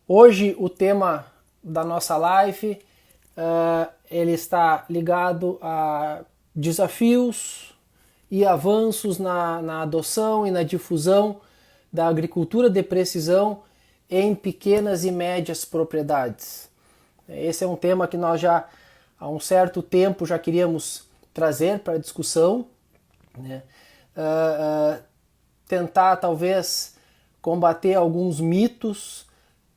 Hoje o tema da nossa live ele está ligado a desafios e avanços na adoção e na difusão da agricultura de precisão em pequenas e médias propriedades. Esse é um tema que nós já há um certo tempo já queríamos trazer para discussão, né? Tentar talvez combater alguns mitos,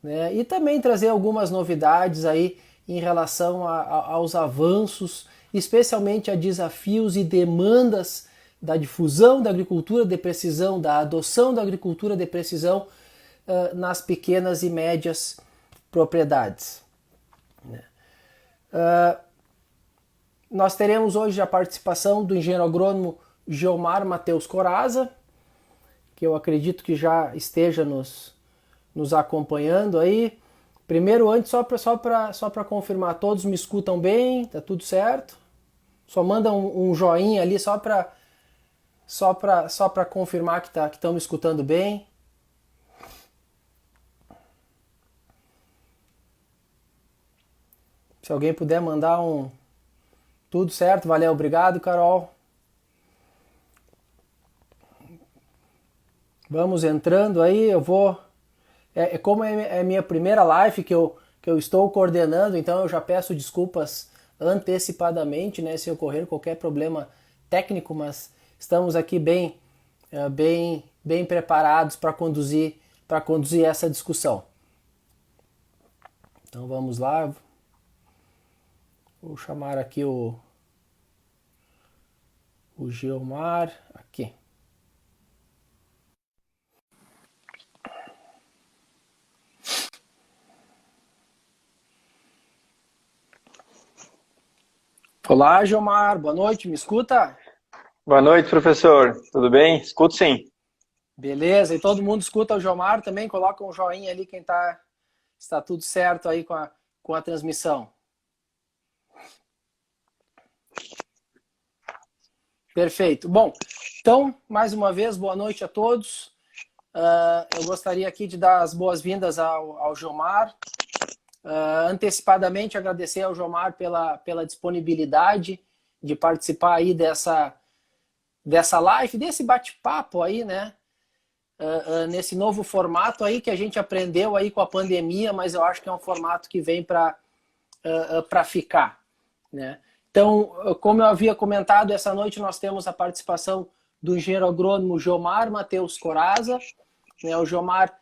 né? E também trazer algumas novidades aí em relação aos avanços, especialmente a desafios e demandas da difusão da agricultura de precisão, da adoção da agricultura de precisão nas pequenas e médias propriedades. Nós teremos hoje a participação do engenheiro agrônomo Geomar Matheus Coraza, que eu acredito que já esteja nos acompanhando aí. Primeiro, antes, só para confirmar, todos me escutam bem? Tá tudo certo? Só manda um joinha ali só para confirmar que estão me escutando bem. Se alguém puder mandar um tudo certo, valeu, obrigado, Carol. Vamos entrando aí, eu vou... como é minha primeira live que eu estou coordenando, então eu já peço desculpas antecipadamente, né, se ocorrer qualquer problema técnico, mas estamos aqui bem preparados para conduzir essa discussão. Então vamos lá, vou chamar aqui o Geomar aqui. Olá, Geomar, boa noite, me escuta? Boa noite, professor. Tudo bem? Escuto sim. Beleza, e todo mundo escuta o Geomar também? Coloca um joinha ali quem está tudo certo aí com a transmissão. Perfeito. Bom, então, mais uma vez, boa noite a todos. Eu gostaria aqui de dar as boas-vindas ao Geomar. Antecipadamente agradecer ao Geomar pela disponibilidade de participar aí dessa live, desse bate-papo aí, né? Nesse novo formato aí que a gente aprendeu aí com a pandemia, mas eu acho que é um formato que vem para ficar, né? Então, como eu havia comentado, essa noite nós temos a participação do engenheiro agrônomo Geomar Matheus Coraza, né? O Geomar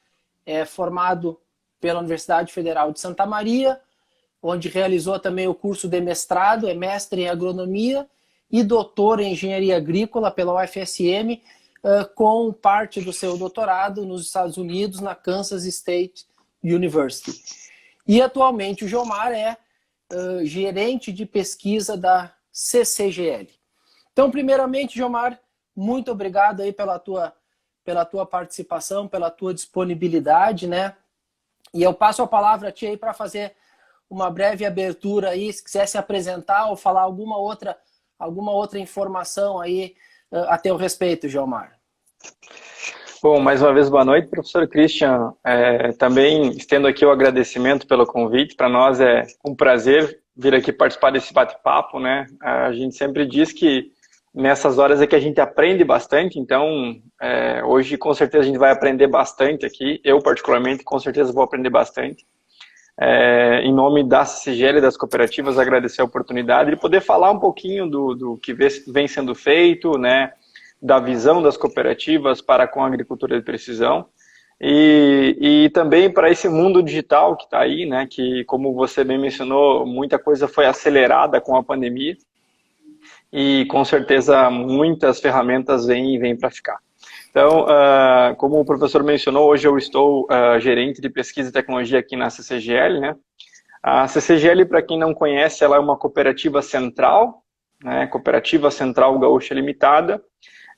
é formado pela Universidade Federal de Santa Maria, onde realizou também o curso de mestrado, é mestre em agronomia e doutor em engenharia agrícola pela UFSM, com parte do seu doutorado nos Estados Unidos, na Kansas State University. E atualmente o Geomar é gerente de pesquisa da CCGL. Então, primeiramente, Geomar, muito obrigado aí pela tua participação, pela tua disponibilidade, né? E eu passo a palavra a ti aí para fazer uma breve abertura aí, se quiser se apresentar ou falar alguma outra informação aí a teu respeito, Geomar. Bom, mais uma vez, boa noite, professor Christian. Também estendo aqui o agradecimento pelo convite. Para nós é um prazer vir aqui participar desse bate-papo, né? A gente sempre diz que nessas horas é que a gente aprende bastante, então hoje com certeza a gente vai aprender bastante aqui. Eu, particularmente, com certeza vou aprender bastante. Em nome da CCGL e das cooperativas, agradecer a oportunidade de poder falar um pouquinho do que vem sendo feito, né? Da visão das cooperativas para com a agricultura de precisão e também para esse mundo digital que está aí, né, que como você bem mencionou, muita coisa foi acelerada com a pandemia e com certeza muitas ferramentas vêm para ficar. Então, como o professor mencionou, hoje eu estou gerente de pesquisa e tecnologia aqui na CCGL, né? A CCGL, para quem não conhece, ela é uma cooperativa central, né, Cooperativa Central Gaúcha Limitada,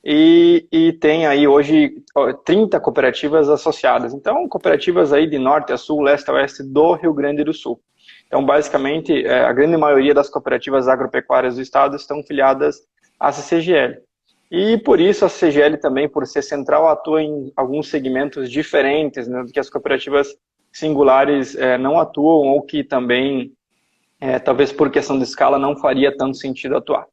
e tem aí hoje 30 cooperativas associadas. Então, cooperativas aí de norte a sul, leste a oeste do Rio Grande do Sul. Então, basicamente, a grande maioria das cooperativas agropecuárias do estado estão filiadas à CCGL. E por isso a CCGL também, por ser central, atua em alguns segmentos diferentes, né, do que as cooperativas singulares não atuam ou que também, talvez por questão de escala, não faria tanto sentido atuar.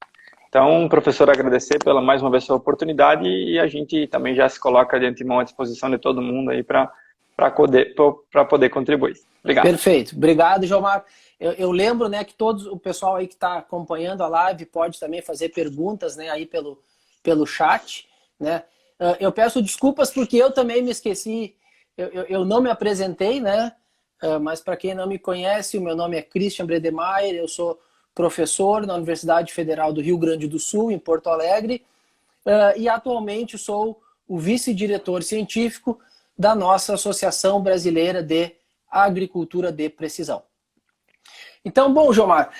Então, professor, agradecer pela mais uma vez a oportunidade e a gente também já se coloca de antemão à disposição de todo mundo aí para poder contribuir. Obrigado. Perfeito. Obrigado, Jomar. Eu lembro, né, que o pessoal aí que está acompanhando a live pode também fazer perguntas, né, aí pelo chat, né. Eu peço desculpas porque eu também me esqueci, eu não me apresentei, né, mas para quem não me conhece, o meu nome é Christian Bredemeier, eu sou professor na Universidade Federal do Rio Grande do Sul, em Porto Alegre, e atualmente sou o vice-diretor científico da nossa Associação Brasileira de Agricultura de Precisão. Então, bom, Jomar,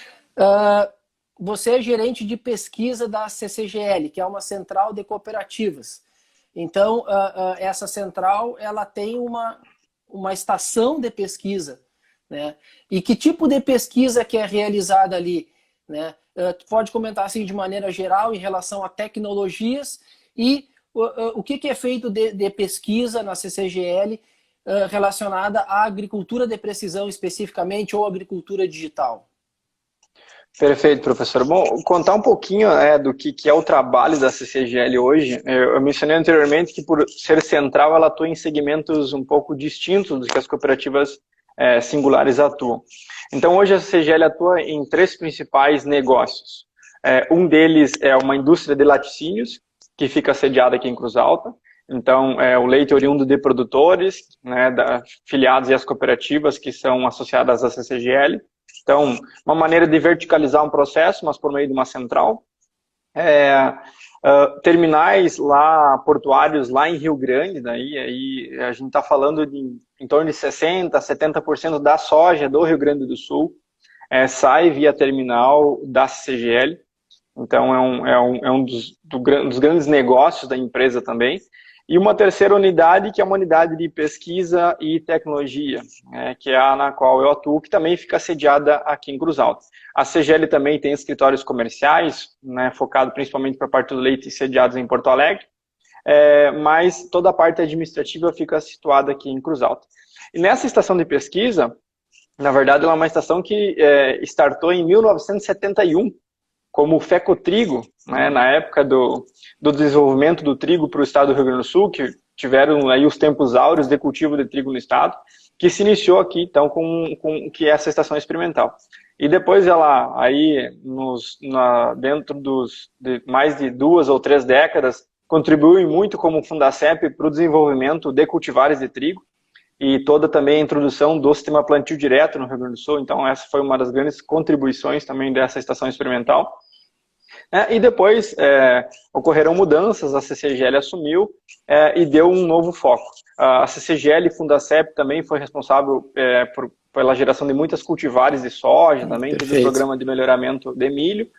você é gerente de pesquisa da CCGL, que é uma central de cooperativas. Então, essa central, ela tem uma estação de pesquisa, né? E que tipo de pesquisa que é realizada ali, né? Tu pode comentar assim de maneira geral em relação a tecnologias e o que é feito de pesquisa na CCGL relacionada à agricultura de precisão especificamente ou agricultura digital? Perfeito, professor. Bom, contar um pouquinho do que é o trabalho da CCGL hoje. Eu mencionei anteriormente que, por ser central, ela atua em segmentos um pouco distintos do que as cooperativas singulares atuam. Então, hoje a CCGL atua em 3 principais negócios. Um deles é uma indústria de laticínios, que fica sediada aqui em Cruz Alta. Então, o leite oriundo de produtores, né, filiados e as cooperativas que são associadas à CCGL. Então, uma maneira de verticalizar um processo, mas por meio de uma central. Terminais lá, portuários lá em Rio Grande, aí a gente está falando de em torno de 60%, 70% da soja do Rio Grande do Sul sai via terminal da CCGL. Então, é um dos grandes negócios da empresa também. E uma terceira unidade, que é uma unidade de pesquisa e tecnologia, que é a na qual eu atuo, que também fica sediada aqui em Cruz Alta. A CGL também tem escritórios comerciais, né, focado principalmente para a parte do leite, sediados em Porto Alegre, mas toda a parte administrativa fica situada aqui em Cruz Alta. E nessa estação de pesquisa, na verdade, ela é uma estação que startou em 1971, como o FECOTrigo, né, na época do desenvolvimento do trigo para o estado do Rio Grande do Sul, que tiveram aí os tempos áureos de cultivo de trigo no estado, que se iniciou aqui, então, com que é essa estação experimental. E depois ela, aí, dentro de mais de 2 ou 3 décadas, contribuiu muito como Fundacep para o desenvolvimento de cultivares de trigo, e toda também a introdução do sistema plantio direto no Rio Grande do Sul. Então, essa foi uma das grandes contribuições também dessa estação experimental. E depois ocorreram mudanças, a CCGL assumiu e deu um novo foco. A CCGL Fundacep também foi responsável pela geração de muitas cultivares de soja, também teve o programa de melhoramento de milho,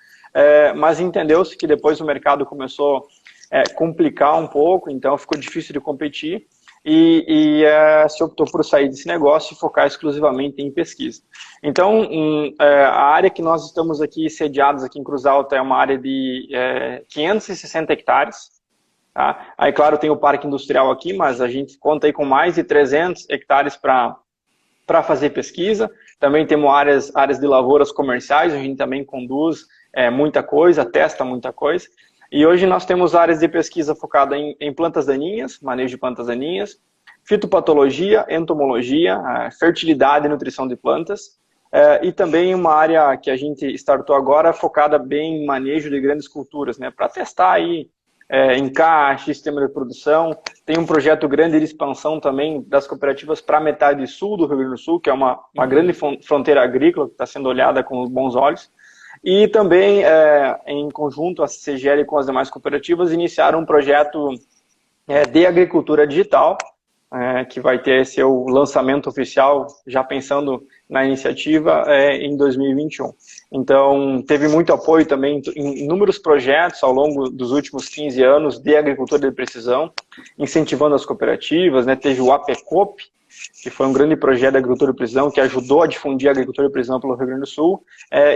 mas entendeu-se que depois o mercado começou a complicar um pouco, então ficou difícil de competir. E se optou por sair desse negócio e focar exclusivamente em pesquisa. Então, a área que nós estamos aqui sediados aqui em Cruz Alta é uma área de 560 hectares. Tá? Aí, claro, tem o parque industrial aqui, mas a gente conta aí com mais de 300 hectares para fazer pesquisa. Também temos áreas de lavouras comerciais, a gente também conduz muita coisa, testa muita coisa. E hoje nós temos áreas de pesquisa focada em plantas daninhas, manejo de plantas daninhas, fitopatologia, entomologia, fertilidade e nutrição de plantas, e também uma área que a gente startou agora focada bem em manejo de grandes culturas, né, para testar aí encaixe, sistema de produção. Tem um projeto grande de expansão também das cooperativas para a metade sul do Rio Grande do Sul, que é uma grande fronteira agrícola que está sendo olhada com bons olhos. E também, em conjunto, a CCGL com as demais cooperativas iniciaram um projeto de agricultura digital, que vai ter seu lançamento oficial, já pensando na iniciativa, em 2021. Então, teve muito apoio também em inúmeros projetos ao longo dos últimos 15 anos de agricultura de precisão, incentivando as cooperativas, né? Teve o APECOP, que foi um grande projeto de agricultura de precisão, que ajudou a difundir a agricultura de precisão pelo Rio Grande do Sul,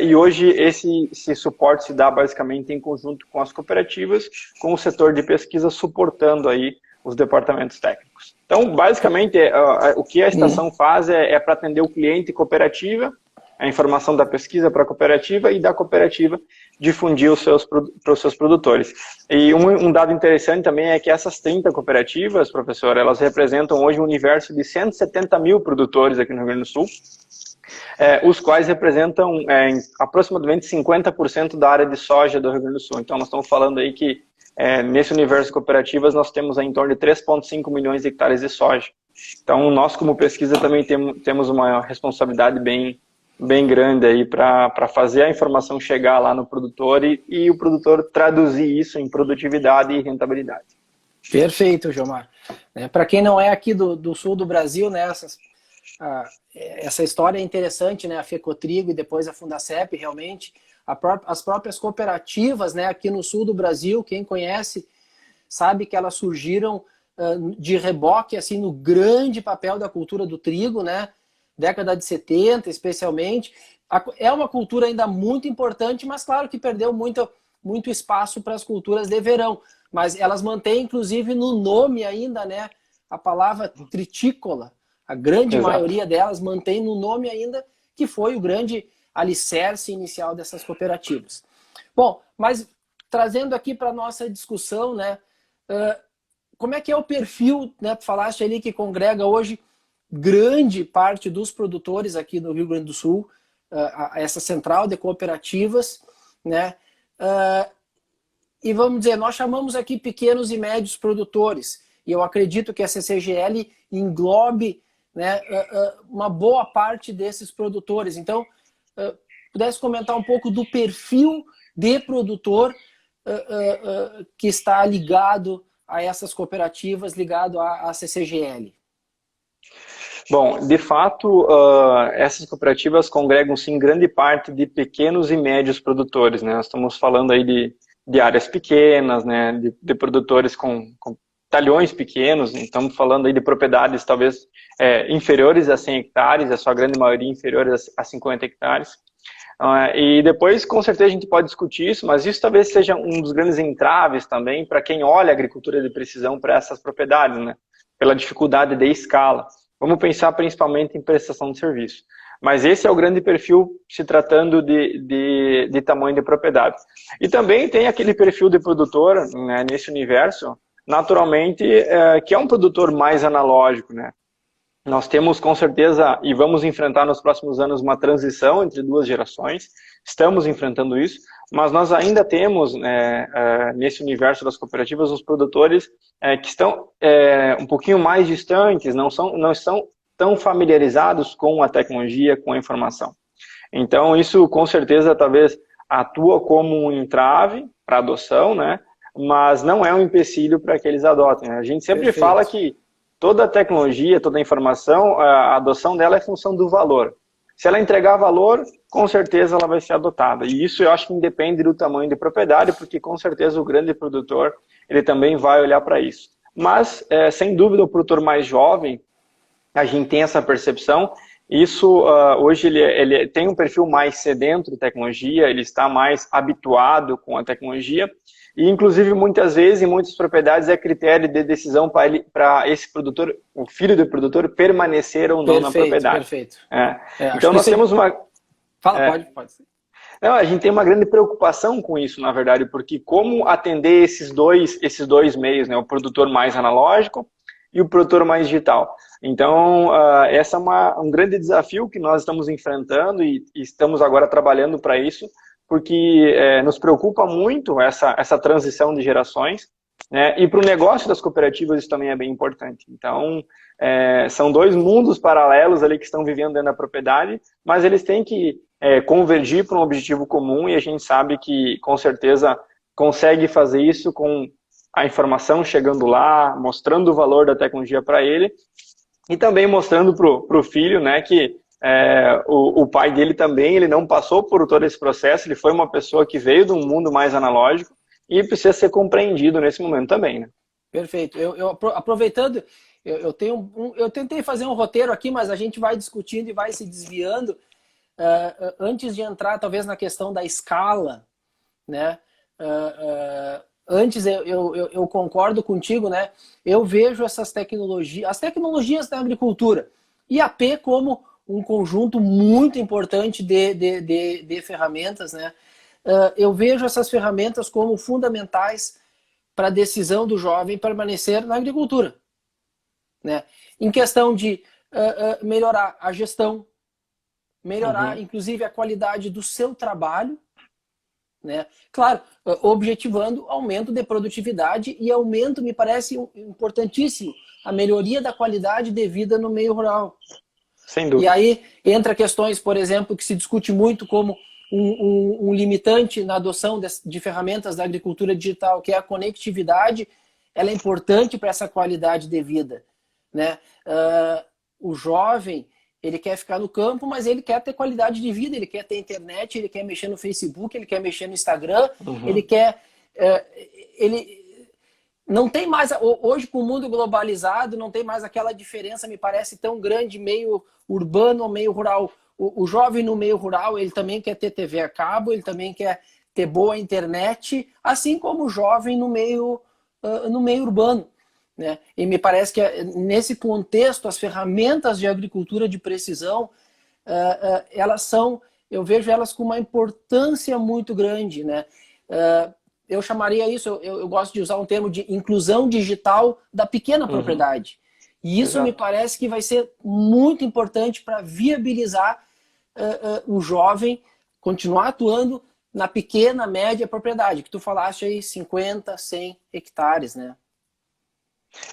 e hoje esse suporte se dá basicamente em conjunto com as cooperativas, com o setor de pesquisa suportando aí os departamentos técnicos. Então, basicamente, o que a estação faz é para atender o cliente cooperativa, a informação da pesquisa para a cooperativa e da cooperativa difundir para os seus produtores. E um dado interessante também é que essas 30 cooperativas, professor, elas representam hoje um universo de 170 mil produtores aqui no Rio Grande do Sul, os quais representam aproximadamente 50% da área de soja do Rio Grande do Sul. Então, nós estamos falando aí que nesse universo de cooperativas nós temos em torno de 3,5 milhões de hectares de soja. Então, nós como pesquisa também temos uma responsabilidade bem grande aí para fazer a informação chegar lá no produtor e o produtor traduzir isso em produtividade e rentabilidade. Perfeito, Gilmar. Para quem não é aqui do sul do Brasil, né, essa história é interessante, né, a Fecotrigo e depois a Fundacep, realmente, as próprias cooperativas, né, aqui no sul do Brasil, quem conhece sabe que elas surgiram de reboque assim, no grande papel da cultura do trigo, né, década de 70, especialmente. É uma cultura ainda muito importante, mas claro que perdeu muito espaço para as culturas de verão. Mas elas mantêm, inclusive, no nome ainda, né, a palavra tritícola. A grande Exato. maioria delas mantém no nome ainda, que foi o grande alicerce inicial dessas cooperativas. Bom, mas trazendo aqui para a nossa discussão, né, como é que é o perfil, né, tu falaste ali que congrega hoje grande parte dos produtores aqui no Rio Grande do Sul, essa central de cooperativas, né? E vamos dizer, nós chamamos aqui pequenos e médios produtores, e eu acredito que a CCGL englobe, né, uma boa parte desses produtores. Então, pudesse comentar um pouco do perfil de produtor que está ligado a essas cooperativas, ligado à CCGL. Bom, de fato, essas cooperativas congregam, sim, grande parte de pequenos e médios produtores, né? Nós estamos falando aí de áreas pequenas, né? De produtores com talhões pequenos, estamos falando aí de propriedades talvez inferiores a 100 hectares, a sua grande maioria inferiores a 50 hectares. E depois, com certeza, a gente pode discutir isso, mas isso talvez seja um dos grandes entraves também para quem olha a agricultura de precisão para essas propriedades, né? Pela dificuldade de escala. Vamos pensar principalmente em prestação de serviço. Mas esse é o grande perfil se tratando de tamanho de propriedade. E também tem aquele perfil de produtor, né, nesse universo, naturalmente, que é um produtor mais analógico, né? Nós temos com certeza, e vamos enfrentar nos próximos anos, uma transição entre duas gerações, estamos enfrentando isso, mas nós ainda temos, nesse universo das cooperativas, os produtores que estão um pouquinho mais distantes, não estão tão familiarizados com a tecnologia, com a informação. Então, isso com certeza talvez atua como um entrave para a adoção, né? Mas não é um empecilho para que eles adotem. A gente sempre Perfeito. fala que toda a tecnologia, toda a informação, a adoção dela é função do valor. Se ela entregar valor, com certeza ela vai ser adotada. E isso eu acho que independe do tamanho de propriedade, porque com certeza o grande produtor, ele também vai olhar para isso. Mas, sem dúvida, o produtor mais jovem, a gente tem essa percepção. Isso, hoje, ele tem um perfil mais sedento de tecnologia, ele está mais habituado com a tecnologia. E, inclusive, muitas vezes, em muitas propriedades, é critério de decisão para esse produtor, o filho do produtor, permanecer ou não na propriedade. Perfeito. Então, nós temos uma... Fala, pode ser. Não, a gente tem uma grande preocupação com isso, na verdade, porque como atender esses dois meios, né? O produtor mais analógico e o produtor mais digital. Então, essa é um grande desafio que nós estamos enfrentando e estamos agora trabalhando para isso, porque nos preocupa muito essa transição de gerações, né? E para o negócio das cooperativas isso também é bem importante. Então, são dois mundos paralelos ali que estão vivendo dentro da propriedade, mas eles têm que convergir para um objetivo comum e a gente sabe que, com certeza, consegue fazer isso com a informação chegando lá, mostrando o valor da tecnologia para ele e também mostrando para o filho, né, que o pai dele também, ele não passou por todo esse processo, ele foi uma pessoa que veio de um mundo mais analógico e precisa ser compreendido nesse momento também, né? Perfeito. Aproveitando, eu tentei fazer um roteiro aqui, mas a gente vai discutindo e vai se desviando. Antes de entrar, talvez, na questão da escala, né? antes eu concordo contigo, né? Eu vejo essas tecnologias, as tecnologias da agricultura, IAP como um conjunto muito importante de ferramentas, né? Eu vejo essas ferramentas como fundamentais para a decisão do jovem permanecer na agricultura, né? Em questão de melhorar a gestão, melhorar, inclusive, a qualidade do seu trabalho, né? Claro, objetivando aumento de produtividade e aumento, me parece importantíssimo, a melhoria da qualidade de vida no meio rural. Sem dúvida. E aí entra questões, por exemplo, que se discute muito como um limitante na adoção de ferramentas da agricultura digital, que é a conectividade. Ela é importante para essa qualidade de vida, né? O jovem, ele quer ficar no campo, mas ele quer ter qualidade de vida, ele quer ter internet, ele quer mexer no Facebook, ele quer mexer no Instagram, ele quer... ele não tem mais, hoje com o mundo globalizado, não tem mais aquela diferença, me parece, tão grande, meio urbano ou meio rural. O jovem no meio rural, ele também quer ter TV a cabo, ele também quer ter boa internet, assim como o jovem no meio urbano, né? E me parece que nesse contexto, as ferramentas de agricultura de precisão, elas são, eu vejo elas com uma importância muito grande, né? Eu chamaria isso, eu gosto de usar um termo de inclusão digital da pequena propriedade. E isso me parece que vai ser muito importante para viabilizar o jovem continuar atuando na pequena, média propriedade, que tu falaste aí, 50, 100 hectares, né?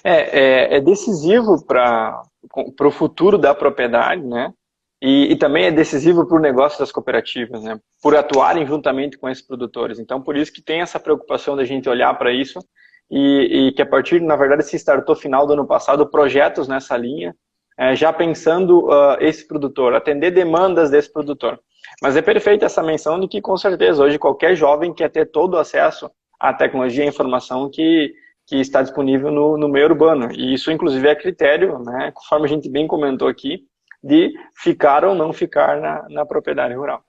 É decisivo para o futuro da propriedade, né? E também é decisivo para o negócio das cooperativas, né? Por atuarem juntamente com esses produtores. Então, por isso que tem essa preocupação da gente olhar para isso e que a partir, na verdade, se startou final do ano passado projetos nessa linha, já pensando esse produtor, atender demandas desse produtor. Mas é perfeita essa menção de que, com certeza, hoje qualquer jovem quer ter todo o acesso à tecnologia e à informação que está disponível no meio urbano. E isso, inclusive, é critério, né, conforme a gente bem comentou aqui, de ficar ou não ficar na propriedade rural.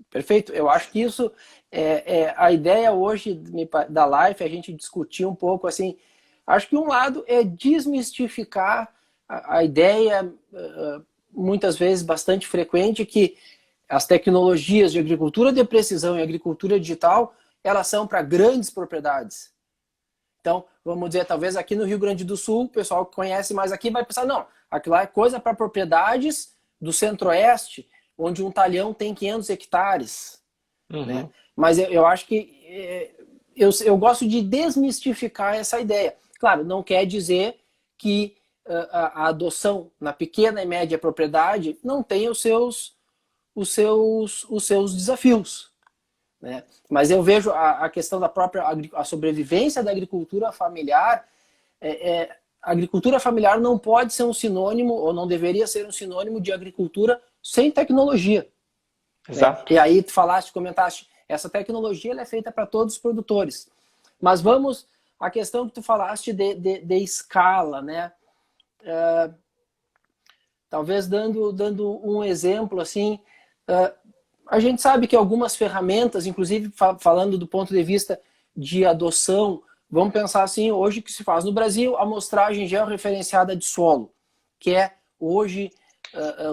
Perfeito. Eu acho que isso a ideia hoje da Life, a gente discutir um pouco assim. Acho que um lado é desmistificar a ideia, muitas vezes bastante frequente, que as tecnologias de agricultura de precisão e agricultura digital, elas são para grandes propriedades. Então, vamos dizer, talvez aqui no Rio Grande do Sul, o pessoal que conhece mais aqui vai pensar, não, aquilo lá é coisa para propriedades do Centro-Oeste, onde um talhão tem 500 hectares. Né? Mas eu acho que eu gosto de desmistificar essa ideia. Claro, não quer dizer que a adoção na pequena e média propriedade não tenha os seus desafios. Né? Mas eu vejo a questão da própria a sobrevivência da agricultura familiar. A agricultura familiar não pode ser um sinônimo, ou não deveria ser um sinônimo de agricultura sem tecnologia. Exato. Né? E aí tu comentaste, essa tecnologia ela é feita para todos os produtores. Mas vamos à questão que tu falaste de escala, né? Talvez dando um exemplo assim, a gente sabe que algumas ferramentas, inclusive falando do ponto de vista de adoção, vamos pensar assim, hoje que se faz no Brasil, a amostragem georreferenciada de solo, que é hoje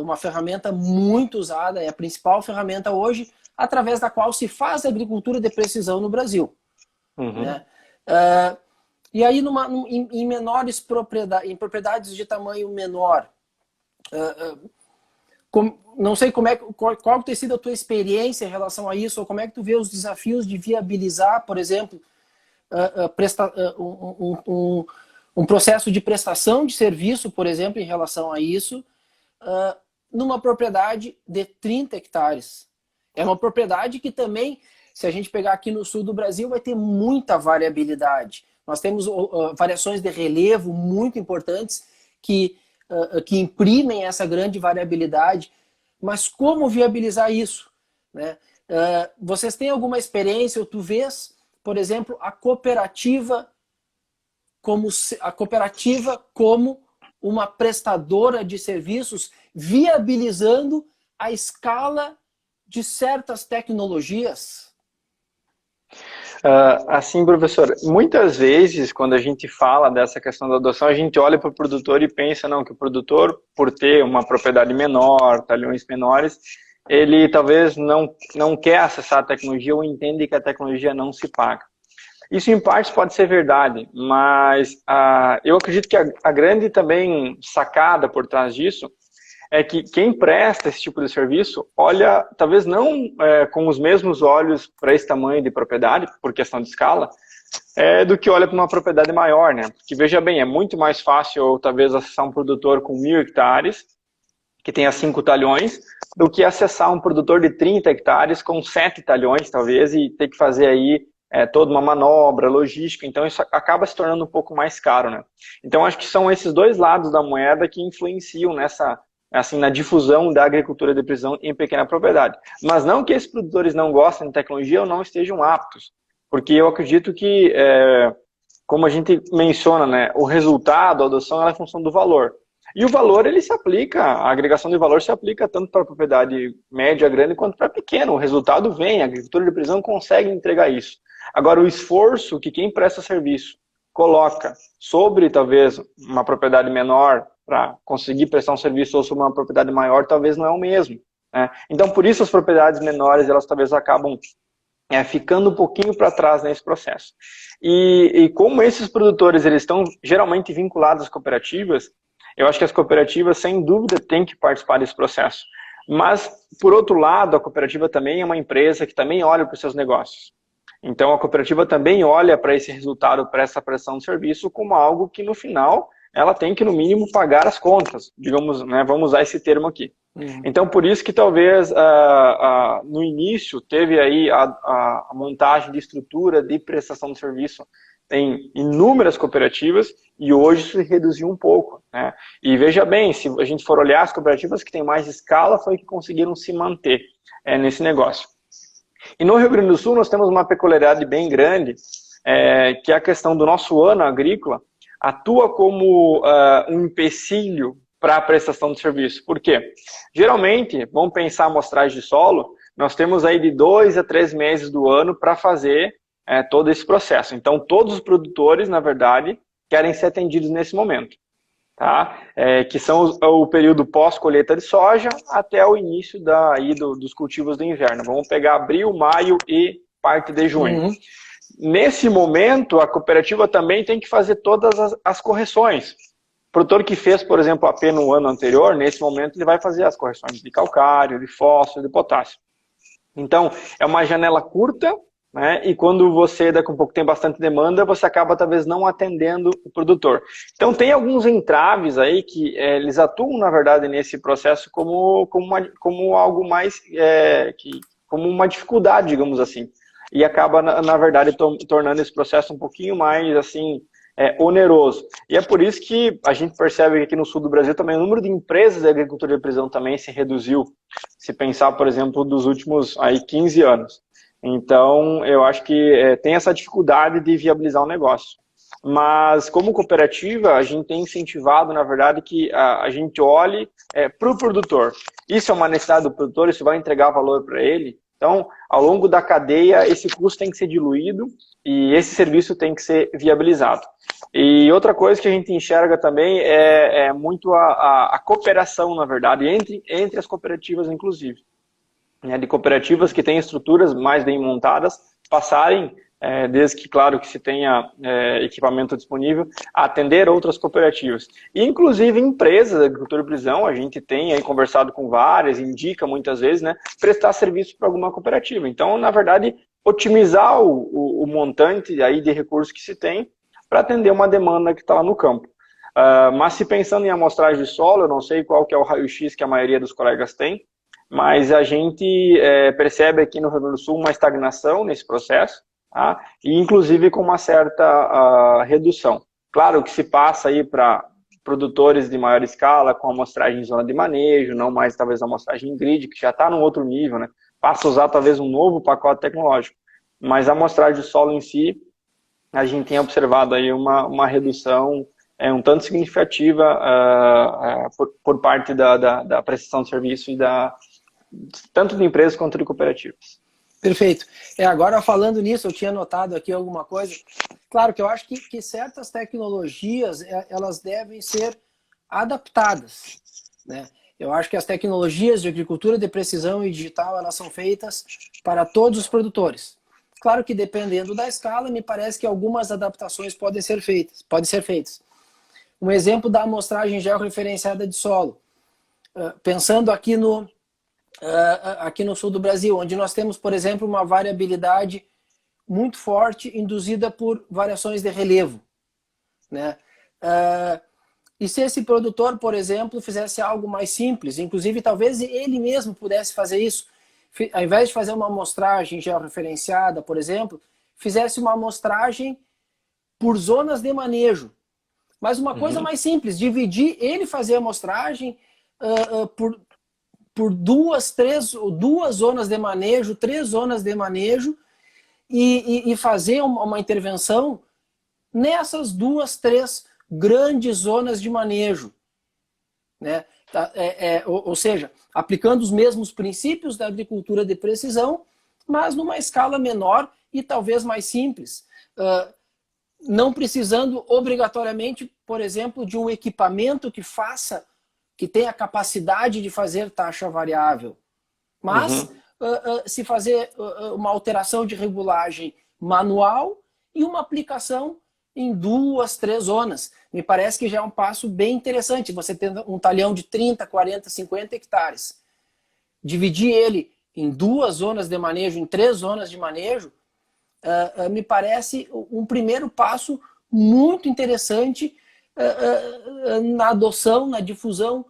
uma ferramenta muito usada, é a principal ferramenta hoje, através da qual se faz agricultura de precisão no Brasil. Né? E aí, em menores propriedades, em propriedades de tamanho menor, não sei qual tem sido a tua experiência em relação a isso, ou como é que tu vê os desafios de viabilizar, por exemplo, um processo de prestação de serviço, por exemplo, em relação a isso, numa propriedade de 30 hectares. É uma propriedade que também, se a gente pegar aqui no sul do Brasil, vai ter muita variabilidade. Nós temos variações de relevo muito importantes que imprimem essa grande variabilidade. Mas como viabilizar isso? Né? Vocês têm alguma experiência, ou tu vês, por exemplo, a cooperativa como uma prestadora de serviços, viabilizando a escala de certas tecnologias? Assim, professor, muitas vezes, quando a gente fala dessa questão da adoção, a gente olha para o produtor e pensa, não, que o produtor, por ter uma propriedade menor, talhões menores, ele talvez não quer acessar a tecnologia ou entende que a tecnologia não se paga. Isso, em parte, pode ser verdade, mas eu acredito que a grande também sacada por trás disso é que quem presta esse tipo de serviço olha, talvez não com os mesmos olhos para esse tamanho de propriedade, por questão de escala, do que olha para uma propriedade maior, né? Porque, veja bem, é muito mais fácil, talvez, acessar um produtor com 1.000 hectares, que tenha 5 talhões, do que acessar um produtor de 30 hectares com 7 talhões, talvez, e ter que fazer aí toda uma manobra, logística, então isso acaba se tornando um pouco mais caro, né? Então, acho que são esses dois lados da moeda que influenciam assim, na difusão da agricultura de precisão em pequena propriedade. Mas não que esses produtores não gostem de tecnologia ou não estejam aptos, porque eu acredito que, como a gente menciona, né, o resultado, a adoção, ela é função do valor. E o valor, ele se aplica, a agregação de valor se aplica tanto para a propriedade média, grande, quanto para pequena. O resultado vem, a agricultura de precisão consegue entregar isso. Agora, o esforço que quem presta serviço coloca sobre, talvez, uma propriedade menor para conseguir prestar um serviço ou sobre uma propriedade maior, talvez não é o mesmo, né? Então, por isso, as propriedades menores, elas talvez acabam ficando um pouquinho para trás nesse processo. E como esses produtores, eles estão geralmente vinculados às cooperativas, eu acho que as cooperativas, sem dúvida, têm que participar desse processo. Mas, por outro lado, a cooperativa também é uma empresa que também olha para os seus negócios. Então, a cooperativa também olha para esse resultado, para essa prestação de serviço, como algo que, no final, ela tem que, no mínimo, pagar as contas. Digamos, né, vamos usar esse termo aqui. Então, por isso que talvez, no início, teve aí a montagem de estrutura de prestação de serviço em inúmeras cooperativas, e hoje isso se reduziu um pouco, né? E veja bem, se a gente for olhar as cooperativas que têm mais escala, foi que conseguiram se manter nesse negócio. E no Rio Grande do Sul nós temos uma peculiaridade bem grande, que é a questão do nosso ano agrícola atua como um empecilho para a prestação de serviço. Por quê? Geralmente, vamos pensar a amostragem de solo, nós temos aí de 2 a 3 meses do ano para fazer todo esse processo. Então, todos os produtores, na verdade, querem ser atendidos nesse momento, tá? Que são o período pós-colheita de soja até o início dos cultivos do inverno. Vamos pegar abril, maio e parte de junho. Nesse momento, a cooperativa também tem que fazer todas as correções. O produtor que fez, por exemplo, AP no ano anterior, nesse momento ele vai fazer as correções de calcário, de fósforo, de potássio. Então, é uma janela curta, né? E quando você, daqui a um pouco, tem bastante demanda, você acaba talvez não atendendo o produtor. Então, tem alguns entraves aí que eles atuam, na verdade, nesse processo como algo mais, como uma dificuldade, digamos assim. E acaba, na verdade, tornando esse processo um pouquinho mais, assim, oneroso. E é por isso que a gente percebe que aqui no sul do Brasil também o número de empresas de agricultura de precisão também se reduziu, se pensar, por exemplo, dos últimos 15 anos. Então, eu acho que tem essa dificuldade de viabilizar o negócio. Mas, como cooperativa, a gente tem incentivado, na verdade, que a gente olhe para o produtor. Isso é uma necessidade do produtor, isso vai entregar valor para ele. Então, ao longo da cadeia, esse custo tem que ser diluído e esse serviço tem que ser viabilizado. E outra coisa que a gente enxerga também é muito a cooperação, na verdade, entre as cooperativas, inclusive. De cooperativas que têm estruturas mais bem montadas, passarem, desde que, claro, que se tenha equipamento disponível, a atender outras cooperativas. E, inclusive, empresas de agricultura de precisão, a gente tem aí conversado com várias, indica muitas vezes, né, prestar serviço para alguma cooperativa. Então, na verdade, otimizar o montante aí de recursos que se tem para atender uma demanda que está lá no campo. Mas se pensando em amostragem de solo, eu não sei qual que é o raio-x que a maioria dos colegas tem, mas a gente percebe aqui no Rio Grande do Sul uma estagnação nesse processo, tá? E inclusive com uma certa redução. Claro que se passa aí para produtores de maior escala, com amostragem em zona de manejo, não mais talvez amostragem em grid, que já está num outro nível, né? Passa a usar talvez um novo pacote tecnológico. Mas a amostragem de solo em si, a gente tem observado aí uma redução um tanto significativa por parte da prestação de serviço e tanto de empresas quanto de cooperativas. Perfeito. Agora falando nisso, eu tinha notado aqui alguma coisa. Claro que eu acho que certas tecnologias, elas devem ser adaptadas, né? Eu acho que as tecnologias de agricultura de precisão e digital, elas são feitas para todos os produtores. Claro que dependendo da escala, me parece que algumas adaptações podem ser feitas. Um exemplo da amostragem georreferenciada de solo. Pensando aqui no sul do Brasil, onde nós temos, por exemplo, uma variabilidade muito forte induzida por variações de relevo, né? E se esse produtor, por exemplo, fizesse algo mais simples, inclusive talvez ele mesmo pudesse fazer isso, ao invés de fazer uma amostragem georreferenciada, por exemplo, fizesse uma amostragem por zonas de manejo. Mas uma coisa mais simples, ele fazer a amostragem por duas zonas de manejo, 3 zonas de manejo, e fazer uma intervenção nessas 2, 3 grandes zonas de manejo, né? Ou seja, aplicando os mesmos princípios da agricultura de precisão, mas numa escala menor e talvez mais simples. Não precisando obrigatoriamente, por exemplo, de um equipamento que tenha capacidade de fazer taxa variável. Mas se fazer uma alteração de regulagem manual e uma aplicação em 2, 3 zonas. Me parece que já é um passo bem interessante. Você tem um talhão de 30, 40, 50 hectares. Dividir ele em 2 zonas de manejo, em 3 zonas de manejo, me parece um primeiro passo muito interessante na adoção, na difusão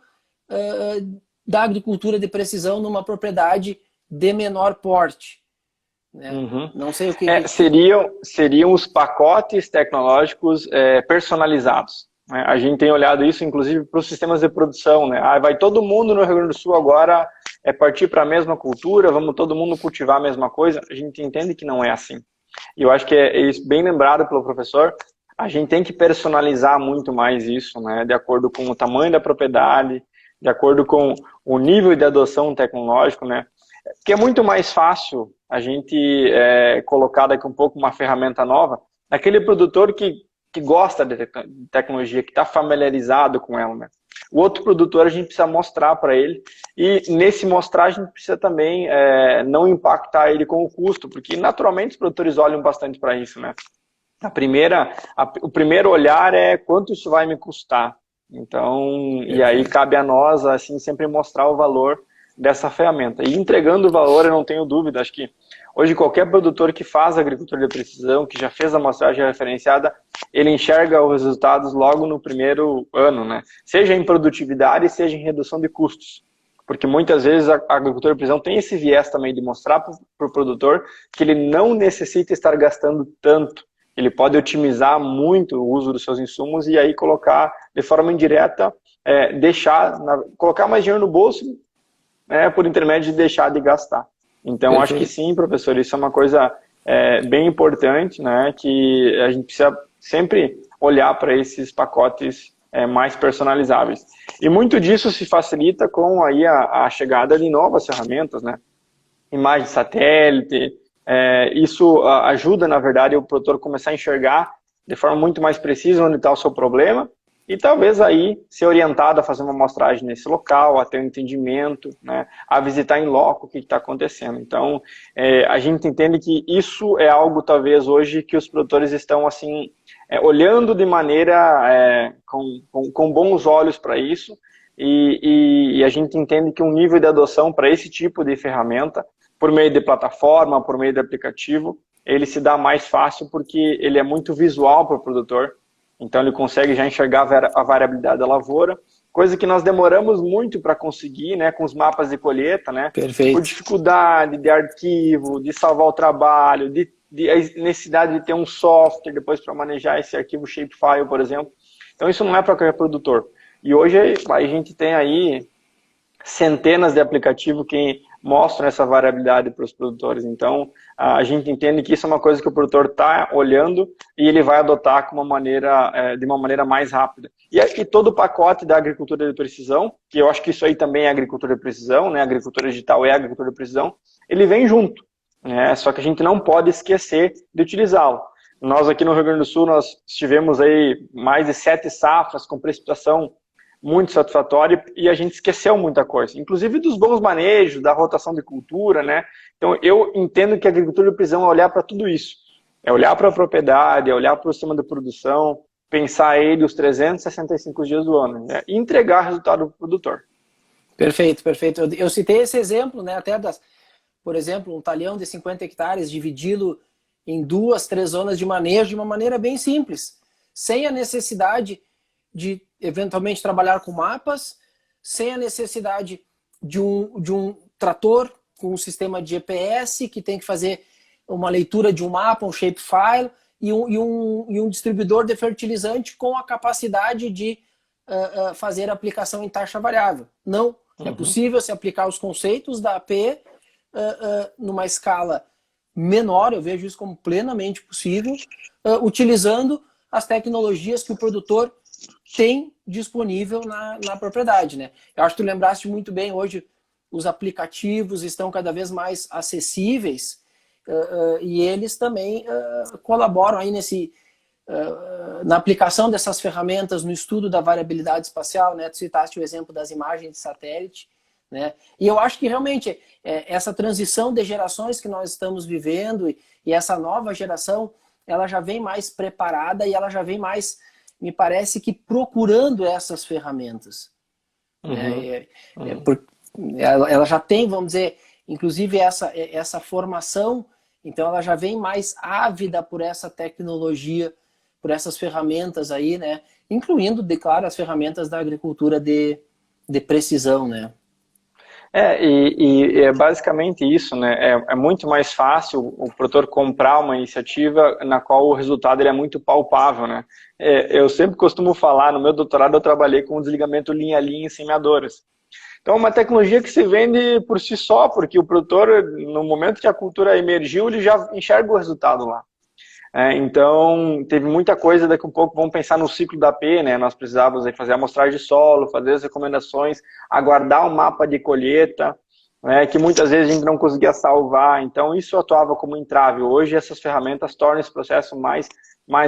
da agricultura de precisão numa propriedade de menor porte. Né? Não sei o que... seriam os pacotes tecnológicos personalizados. Né? A gente tem olhado isso, inclusive, para os sistemas de produção. Né? Vai todo mundo no Rio Grande do Sul agora partir para a mesma cultura, vamos todo mundo cultivar a mesma coisa. A gente entende que não é assim. E eu acho que é isso, bem lembrado pelo professor, a gente tem que personalizar muito mais isso, né? De acordo com o tamanho da propriedade, de acordo com o nível de adoção tecnológico, né? Porque é muito mais fácil a gente colocar daqui um pouco uma ferramenta nova naquele produtor que gosta de tecnologia, que está familiarizado com ela, né? O outro produtor a gente precisa mostrar para ele, e nesse mostrar a gente precisa também não impactar ele com o custo, porque naturalmente os produtores olham bastante para isso, né? O primeiro olhar é quanto isso vai me custar. Então, e aí cabe a nós, assim, sempre mostrar o valor dessa ferramenta. E entregando o valor, eu não tenho dúvida, acho que hoje qualquer produtor que faz agricultura de precisão, que já fez a amostragem referenciada, ele enxerga os resultados logo no primeiro ano, né? Seja em produtividade, seja em redução de custos. Porque muitas vezes a agricultura de precisão tem esse viés também de mostrar para o produtor que ele não necessita estar gastando tanto. Ele pode otimizar muito o uso dos seus insumos e aí colocar de forma indireta, colocar mais dinheiro no bolso, por intermédio de deixar de gastar. Então, acho que sim, professor, isso é uma coisa bem importante, né, que a gente precisa sempre olhar para esses pacotes mais personalizáveis. E muito disso se facilita com aí a chegada de novas ferramentas, né, imagem de satélite. Isso ajuda, na verdade, o produtor começar a enxergar de forma muito mais precisa onde está o seu problema e talvez aí ser orientado a fazer uma amostragem nesse local, a ter um entendimento, né, a visitar em loco o que está acontecendo. Então, a gente entende que isso é algo, talvez, hoje que os produtores estão, assim, olhando de maneira com bons olhos para isso e a gente entende que um nível de adoção para esse tipo de ferramenta, por meio de plataforma, por meio de aplicativo, ele se dá mais fácil porque ele é muito visual para o produtor. Então ele consegue já enxergar a variabilidade da lavoura, coisa que nós demoramos muito para conseguir, né, com os mapas de colheita, né? Perfeito. Por dificuldade de arquivo, de salvar o trabalho, de necessidade de ter um software depois para manejar esse arquivo shapefile, por exemplo. Então isso não é para qualquer produtor. E hoje a gente tem aí centenas de aplicativos que mostram essa variabilidade para os produtores. Então, a gente entende que isso é uma coisa que o produtor está olhando e ele vai adotar de uma maneira mais rápida. E todo o pacote da agricultura de precisão, que eu acho que isso aí também é agricultura de precisão, né? A agricultura digital é agricultura de precisão, ele vem junto. né? Só que a gente não pode esquecer de utilizá-lo. Nós aqui no Rio Grande do Sul, nós tivemos aí mais de 7 safras com precipitação muito satisfatória e a gente esqueceu muita coisa, inclusive dos bons manejos, da rotação de cultura, né? Então eu entendo que a agricultura de precisão é olhar para tudo isso, é olhar para a propriedade, é olhar para o sistema de produção, pensar ele os 365 dias do ano, né? E entregar resultado para o produtor. Perfeito, perfeito. Eu citei esse exemplo, né, até por exemplo, um talhão de 50 hectares, dividi-lo em 2, 3 zonas de manejo de uma maneira bem simples, sem a necessidade de eventualmente trabalhar com mapas, sem a necessidade de um trator com um sistema de GPS que tem que fazer uma leitura de um mapa, um shapefile, e um distribuidor de fertilizante com a capacidade de fazer a aplicação em taxa variável. Não, é possível se aplicar os conceitos da AP numa escala menor, eu vejo isso como plenamente possível, utilizando as tecnologias que o produtor tem disponível na propriedade, né? Eu acho que tu lembraste muito bem, hoje os aplicativos estão cada vez mais acessíveis e eles também colaboram aí na aplicação dessas ferramentas no estudo da variabilidade espacial, né? Tu citaste o exemplo das imagens de satélite, né? E eu acho que realmente essa transição de gerações que nós estamos vivendo e essa nova geração, ela já vem mais preparada e ela já vem mais, me parece que procurando essas ferramentas. Ela já tem, vamos dizer, inclusive essa formação, então ela já vem mais ávida por essa tecnologia, por essas ferramentas aí, né? Incluindo, claro, as ferramentas da agricultura de precisão, né? E é basicamente isso, né? É muito mais fácil o produtor comprar uma iniciativa na qual o resultado ele é muito palpável, né? Eu sempre costumo falar, no meu doutorado eu trabalhei com desligamento linha a linha em semeadoras. Então é uma tecnologia que se vende por si só, porque o produtor, no momento que a cultura emergiu, ele já enxerga o resultado lá. Então, teve muita coisa, daqui a um pouco vamos pensar no ciclo da P, né? Nós precisávamos aí fazer a amostragem de solo, fazer as recomendações, aguardar um mapa de colheita, né? Que muitas vezes a gente não conseguia salvar, então isso atuava como entrave. Hoje essas ferramentas tornam esse processo mais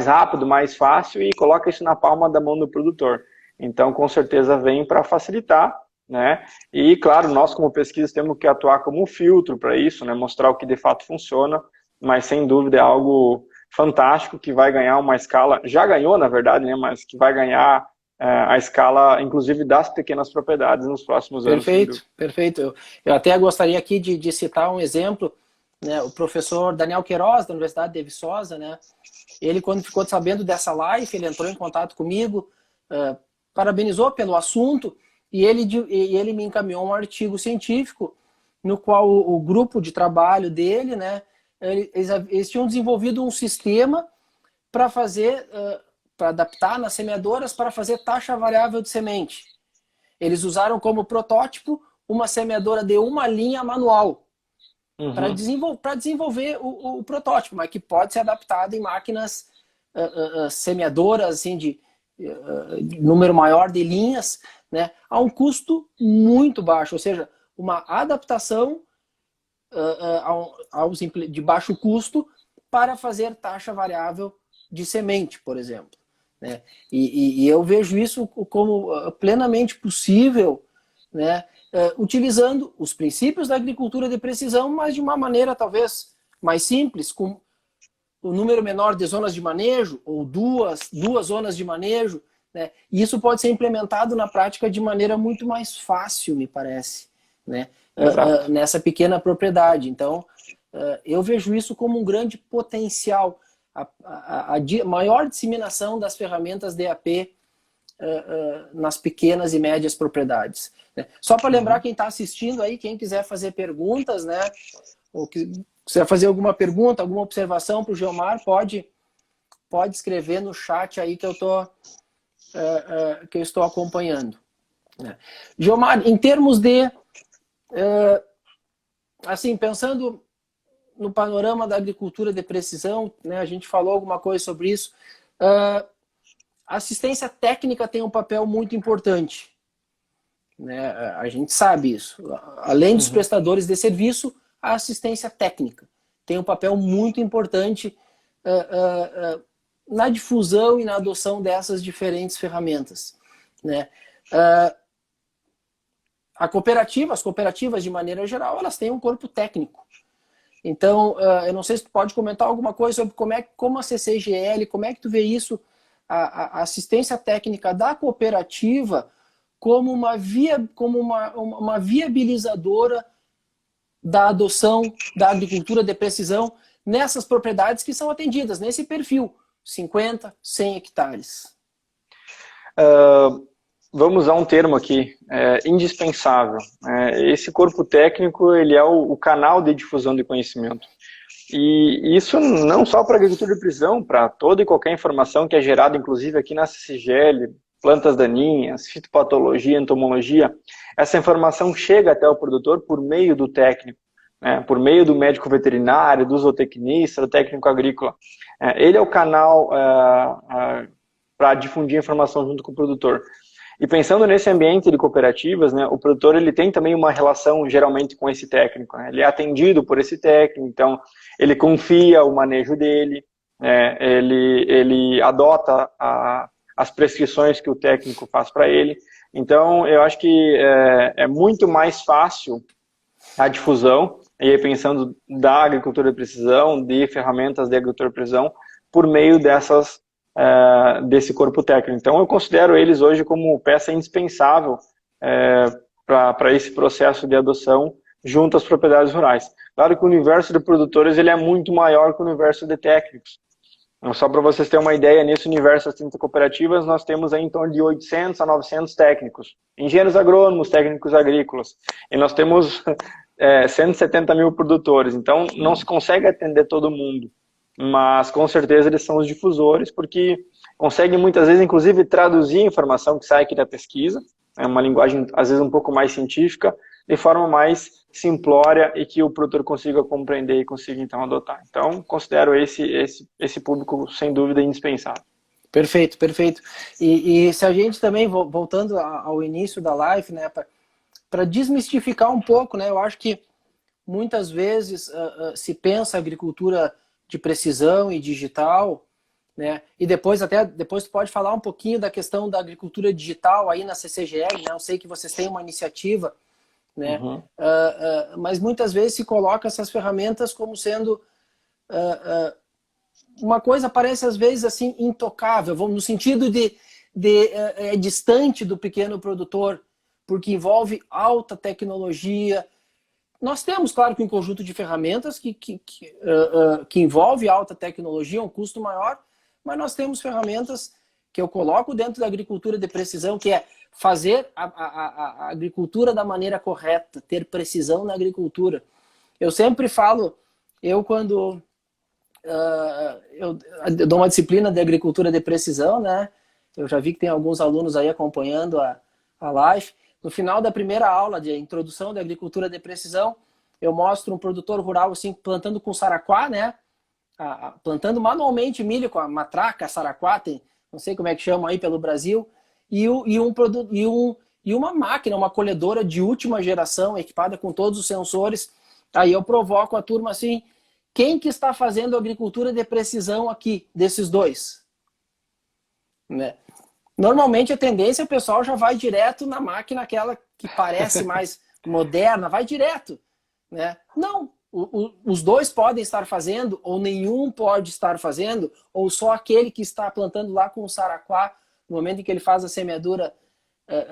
rápido, mais fácil e coloca isso na palma da mão do produtor. Então, com certeza vem para facilitar, né? E, claro, nós como pesquisa temos que atuar como um filtro para isso, né? Mostrar o que de fato funciona, mas sem dúvida é algo fantástico, que vai ganhar uma escala, já ganhou na verdade, né, mas que vai ganhar a escala, inclusive, das pequenas propriedades nos próximos anos. Perfeito, perfeito. Eu até gostaria aqui de citar um exemplo, né, o professor Daniel Queiroz, da Universidade de Viçosa, né, ele, quando ficou sabendo dessa live, ele entrou em contato comigo, parabenizou pelo assunto, e ele me encaminhou um artigo científico, no qual o grupo de trabalho dele, né, eles tinham desenvolvido um sistema para fazer, para adaptar nas semeadoras para fazer taxa variável de semente. Eles usaram como protótipo uma semeadora de uma linha manual para desenvolver o protótipo, mas que pode ser adaptado em máquinas semeadoras assim, de número maior de linhas, né, a um custo muito baixo, ou seja, uma adaptação de baixo custo para fazer taxa variável de semente, por exemplo, né? E eu vejo isso como plenamente possível, né? Utilizando os princípios da agricultura de precisão, mas de uma maneira talvez mais simples, com o número menor de zonas de manejo, ou duas zonas de manejo, né? E isso pode ser implementado na prática de maneira muito mais fácil, me parece, né? Nessa pequena propriedade. Então, eu vejo isso como um grande potencial, a maior disseminação das ferramentas DAP nas pequenas e médias propriedades. Né? Só para lembrar quem está assistindo aí, quem quiser fazer perguntas, né, ou quiser fazer alguma pergunta, alguma observação para o Geomar, pode escrever no chat aí que eu estou acompanhando. Né? Geomar, em termos de assim, pensando no panorama da agricultura de precisão, né, a gente falou alguma coisa sobre isso, a assistência técnica tem um papel muito importante, né, a gente sabe isso, além dos prestadores de serviço, a assistência técnica, tem um papel muito importante na difusão e na adoção dessas diferentes ferramentas, né? As cooperativas, de maneira geral, elas têm um corpo técnico. Então, eu não sei se tu pode comentar alguma coisa sobre como a CCGL, como é que tu vê isso, a assistência técnica da cooperativa como uma viabilizadora da adoção da agricultura de precisão nessas propriedades que são atendidas, nesse perfil, 50, 100 hectares. Vamos usar um termo aqui, indispensável. Esse corpo técnico, ele é o canal de difusão de conhecimento. E isso não só para a agricultura de precisão, para toda e qualquer informação que é gerada, inclusive aqui na CCGL, plantas daninhas, fitopatologia, entomologia, essa informação chega até o produtor por meio do técnico, né, por meio do médico veterinário, do zootecnista, do técnico agrícola. Ele é o canal para difundir a informação junto com o produtor. E pensando nesse ambiente de cooperativas, né, o produtor ele tem também uma relação geralmente com esse técnico, né? Ele é atendido por esse técnico, então ele confia o manejo dele, ele adota as prescrições que o técnico faz para ele. Então eu acho que é muito mais fácil a difusão, e aí pensando da agricultura de precisão, de ferramentas de agricultura de precisão, por meio desse corpo técnico. Então eu considero eles hoje como peça indispensável para esse processo de adoção junto às propriedades rurais. Claro que o universo de produtores ele é muito maior que o universo de técnicos. Então, só para vocês terem uma ideia, nesse universo das 30 cooperativas nós temos aí em torno de 800 a 900 técnicos, engenheiros agrônomos, técnicos agrícolas, e nós temos 170 mil produtores, então não se consegue atender todo mundo. Mas com certeza eles são os difusores, porque conseguem muitas vezes, inclusive, traduzir a informação que sai aqui da pesquisa, uma linguagem às vezes um pouco mais científica, de forma mais simplória e que o produtor consiga compreender e consiga então adotar. Então, considero esse público, sem dúvida, indispensável. Perfeito, perfeito. E se a gente também, voltando ao início da live, né, para desmistificar um pouco, né, eu acho que muitas vezes se pensa agricultura de precisão e digital, né? E depois tu pode falar um pouquinho da questão da agricultura digital aí na CCGL, né? Eu sei que vocês têm uma iniciativa, né? Uhum. Mas muitas vezes se coloca essas ferramentas como sendo uma coisa, parece às vezes assim intocável, no sentido de distante do pequeno produtor, porque envolve alta tecnologia. Nós temos, claro, que um conjunto de ferramentas que envolve alta tecnologia, um custo maior, mas nós temos ferramentas que eu coloco dentro da agricultura de precisão, que é fazer a agricultura da maneira correta, ter precisão na agricultura. Eu sempre falo, quando eu dou uma disciplina de agricultura de precisão, né? Eu já vi que tem alguns alunos aí acompanhando a live. No final da primeira aula de introdução da agricultura de precisão, eu mostro um produtor rural assim, plantando com saraquá, né? Plantando manualmente milho com a matraca, saraquá, não sei como é que chama aí pelo Brasil, e uma máquina, uma colhedora de última geração, equipada com todos os sensores. Aí eu provoco a turma assim, quem que está fazendo agricultura de precisão aqui, desses dois? Né? Normalmente a tendência, o pessoal já vai direto na máquina, aquela que parece mais moderna, vai direto. Né? Não, os dois podem estar fazendo, ou nenhum pode estar fazendo, ou só aquele que está plantando lá com o saraquá, no momento em que ele faz a semeadura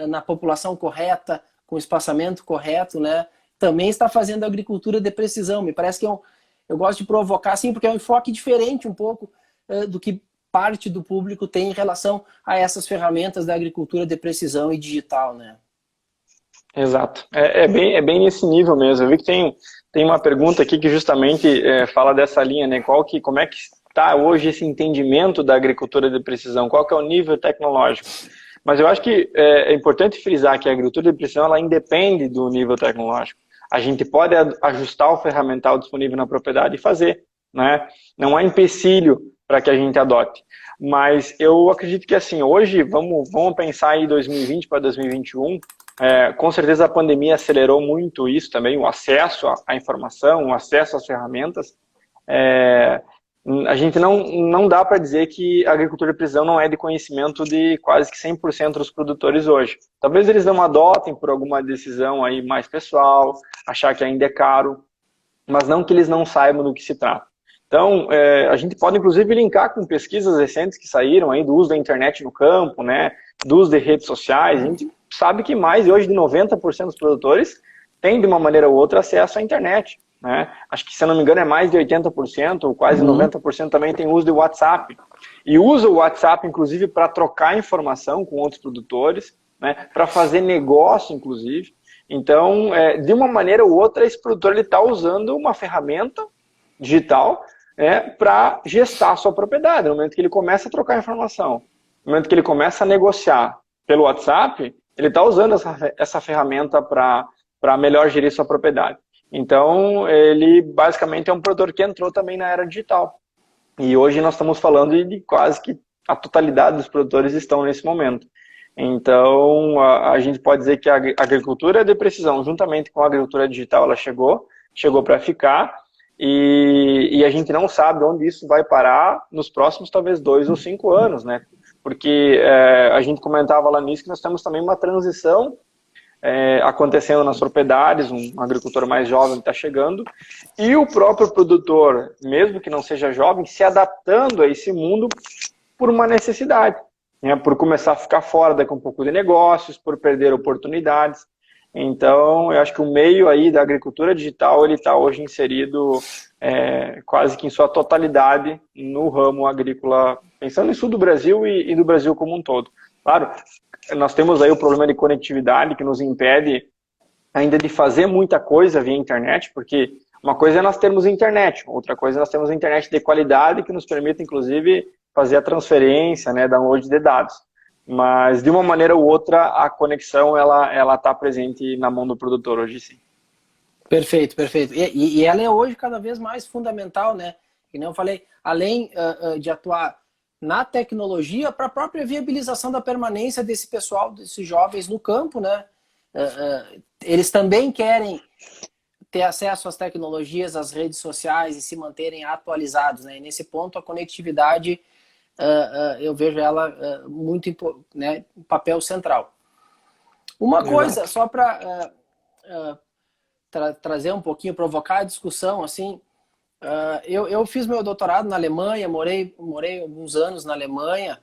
na população correta, com o espaçamento correto, né? Também está fazendo agricultura de precisão. Me parece que eu gosto de provocar assim, porque é um enfoque diferente um pouco do que parte do público tem em relação a essas ferramentas da agricultura de precisão e digital, né? Exato. É bem nesse nível mesmo. Eu vi que tem uma pergunta aqui que justamente fala dessa linha, né? Como é que está hoje esse entendimento da agricultura de precisão? Qual que é o nível tecnológico? Mas eu acho que é importante frisar que a agricultura de precisão ela independe do nível tecnológico. A gente pode ajustar o ferramental disponível na propriedade e fazer, né? Não há empecilho para que a gente adote. Mas eu acredito que assim, hoje, vamos pensar em 2020 para 2021, com certeza a pandemia acelerou muito isso também, o acesso à informação, o acesso às ferramentas. A gente não dá para dizer que a agricultura de precisão não é de conhecimento de quase que 100% dos produtores hoje. Talvez eles não adotem por alguma decisão aí mais pessoal, achar que ainda é caro, mas não que eles não saibam do que se trata. Então, a gente pode inclusive linkar com pesquisas recentes que saíram aí do uso da internet no campo, né, do uso de redes sociais. A gente sabe que mais de hoje de 90% dos produtores têm de uma maneira ou outra acesso à internet. Né? Acho que, se eu não me engano, é mais de 80%, ou quase 90% também tem uso de WhatsApp. E usa o WhatsApp, inclusive, para trocar informação com outros produtores, né? Para fazer negócio, inclusive. Então, de uma maneira ou outra, esse produtor está usando uma ferramenta digital, para gestar a sua propriedade. No momento que ele começa a trocar informação, no momento que ele começa a negociar pelo WhatsApp, ele está usando essa ferramenta para melhor gerir sua propriedade. Então, ele basicamente é um produtor que entrou também na era digital. E hoje nós estamos falando de quase que a totalidade dos produtores estão nesse momento. Então, a gente pode dizer que a agricultura de precisão, juntamente com a agricultura digital, ela chegou para ficar, e a gente não sabe onde isso vai parar nos próximos, talvez, 2 ou 5 anos, né? Porque a gente comentava lá nisso que nós temos também uma transição acontecendo nas propriedades, um agricultor mais jovem está chegando, e o próprio produtor, mesmo que não seja jovem, se adaptando a esse mundo por uma necessidade, né? Por começar a ficar fora daqui um pouco de negócios, por perder oportunidades. Então, eu acho que o meio aí da agricultura digital, ele está hoje inserido quase que em sua totalidade no ramo agrícola, pensando em sul do Brasil e do Brasil como um todo. Claro, nós temos aí o problema de conectividade que nos impede ainda de fazer muita coisa via internet, porque uma coisa é nós termos internet, outra coisa é nós termos internet de qualidade que nos permite, inclusive, fazer a transferência, né, download de dados. Mas, de uma maneira ou outra, a conexão ela está presente na mão do produtor hoje, sim. Perfeito, perfeito. E ela é hoje cada vez mais fundamental, né? Que nem eu falei, além de atuar na tecnologia, para a própria viabilização da permanência desse pessoal, desses jovens no campo, né? Eles também querem ter acesso às tecnologias, às redes sociais e se manterem atualizados, né? E nesse ponto, a conectividade, eu vejo ela muito, né, um papel central. Uma coisa, só para trazer um pouquinho, provocar a discussão, assim, eu fiz meu doutorado na Alemanha, morei alguns anos na Alemanha,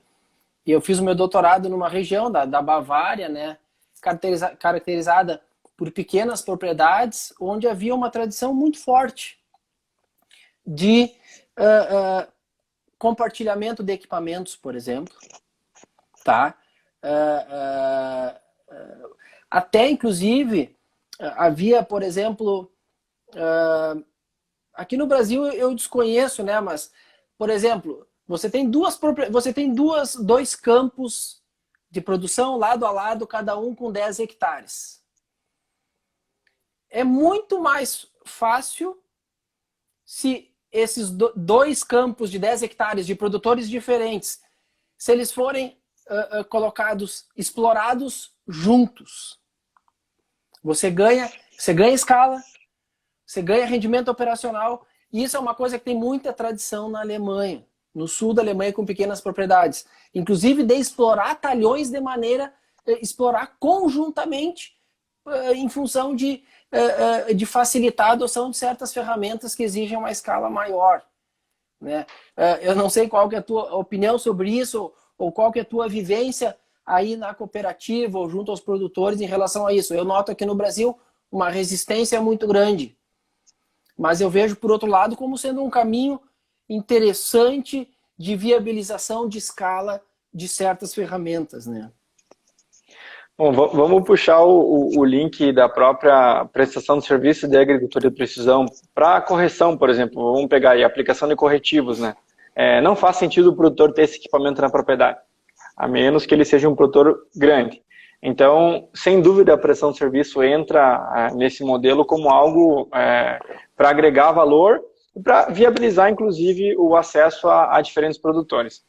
e eu fiz o meu doutorado numa região da Bavária, né, caracterizada por pequenas propriedades, onde havia uma tradição muito forte de compartilhamento de equipamentos, por exemplo, tá? Até, inclusive, havia, por exemplo, aqui no Brasil eu desconheço, né? Mas, por exemplo, você tem dois campos de produção lado a lado, cada um com 10 hectares. É muito mais fácil se esses dois campos de 10 hectares de produtores diferentes, se eles forem explorados juntos. Você ganha escala, você ganha rendimento operacional, e isso é uma coisa que tem muita tradição na Alemanha, no sul da Alemanha, com pequenas propriedades. Inclusive de explorar talhões de maneira, explorar conjuntamente, em função de facilitar a adoção de certas ferramentas que exigem uma escala maior, né? Eu não sei qual que é a tua opinião sobre isso, ou qual que é a tua vivência aí na cooperativa ou junto aos produtores em relação a isso. Eu noto aqui no Brasil uma resistência muito grande, mas eu vejo, por outro lado, como sendo um caminho interessante de viabilização de escala de certas ferramentas, né? Bom, vamos puxar o link da própria prestação de serviço de agricultura de precisão para correção, por exemplo. Vamos pegar aí a aplicação de corretivos, né? Não faz sentido o produtor ter esse equipamento na propriedade, a menos que ele seja um produtor grande. Então, sem dúvida, a prestação de serviço entra nesse modelo como algo para agregar valor e para viabilizar, inclusive, o acesso a diferentes produtores.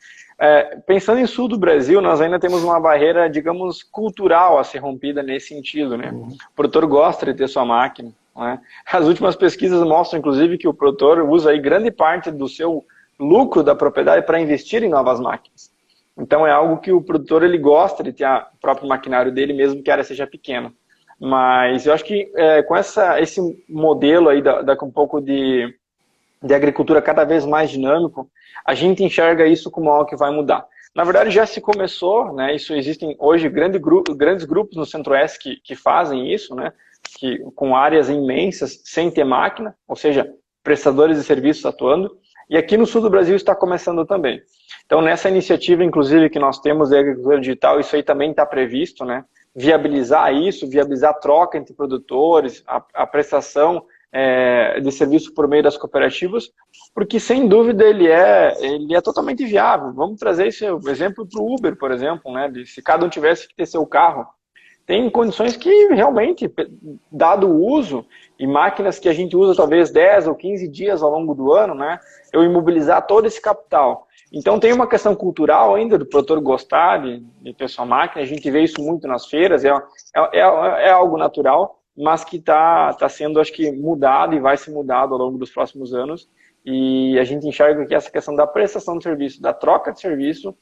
Pensando em sul do Brasil, nós ainda temos uma barreira, digamos, cultural a ser rompida nesse sentido, né? O produtor gosta de ter sua máquina, né? As últimas pesquisas mostram, inclusive, que o produtor usa aí grande parte do seu lucro da propriedade para investir em novas máquinas. Então é algo que o produtor ele gosta de ter o próprio maquinário dele, mesmo que a área seja pequena. Mas eu acho que com esse modelo aí com um pouco de agricultura cada vez mais dinâmico, a gente enxerga isso como algo que vai mudar. Na verdade já se começou, né? Isso existem hoje grandes grupos no Centro-Oeste que fazem isso, né? Com áreas imensas, sem ter máquina, ou seja, prestadores de serviços atuando. E aqui no sul do Brasil está começando também. Então, nessa iniciativa, inclusive, que nós temos de agricultura digital, isso aí também está previsto, né? Viabilizar isso, viabilizar a troca entre produtores, a prestação de serviço por meio das cooperativas, porque, sem dúvida, ele é totalmente viável. Vamos trazer esse exemplo para o Uber, por exemplo, né? Se cada um tivesse que ter seu carro. Tem condições que realmente, dado o uso, e máquinas que a gente usa talvez 10 ou 15 dias ao longo do ano, né, eu imobilizar todo esse capital. Então tem uma questão cultural ainda do produtor gostar de ter sua máquina, a gente vê isso muito nas feiras, é algo natural, mas que está sendo, acho que, mudado e vai ser mudado ao longo dos próximos anos, e a gente enxerga que essa questão da prestação de serviço, da troca de serviço,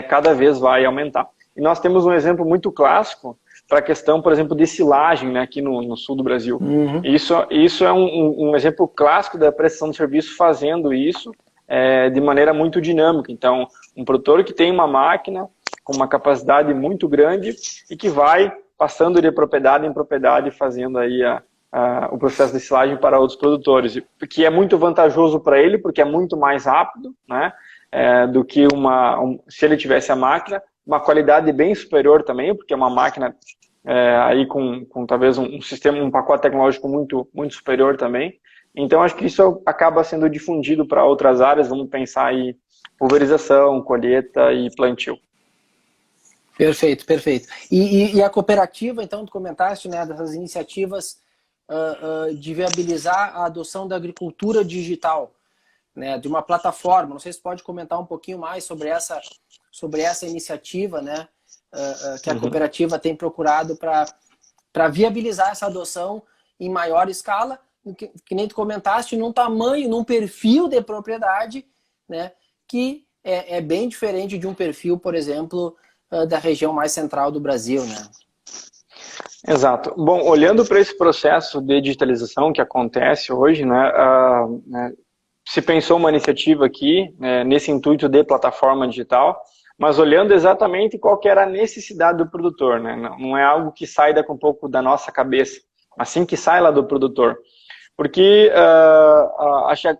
cada vez vai aumentar. E nós temos um exemplo muito clássico para a questão, por exemplo, de silagem, né, aqui no sul do Brasil. Uhum. Isso é um exemplo clássico da prestação de serviço fazendo isso de maneira muito dinâmica. Então, um produtor que tem uma máquina com uma capacidade muito grande e que vai passando de propriedade em propriedade fazendo aí o processo de silagem para outros produtores, que é muito vantajoso para ele, porque é muito mais rápido, né, do que se ele tivesse a máquina. Uma qualidade bem superior também, porque é uma máquina aí com talvez um sistema, um pacote tecnológico muito, muito superior também. Então, acho que isso acaba sendo difundido para outras áreas. Vamos pensar aí pulverização, colheita e plantio. Perfeito, perfeito. E a cooperativa, então, tu comentaste, né, dessas iniciativas de viabilizar a adoção da agricultura digital, né, de uma plataforma. Não sei se pode comentar um pouquinho mais sobre essa iniciativa, né, que a cooperativa tem procurado para viabilizar essa adoção em maior escala, que nem tu comentaste, num tamanho, num perfil de propriedade, né, que é bem diferente de um perfil, por exemplo, da região mais central do Brasil, né? Exato. Bom, olhando para esse processo de digitalização que acontece hoje, né, se pensou uma iniciativa aqui, nesse intuito de plataforma digital, mas olhando exatamente qual que era a necessidade do produtor, né? Não é algo que sai um pouco da nossa cabeça, assim que sai lá do produtor. Porque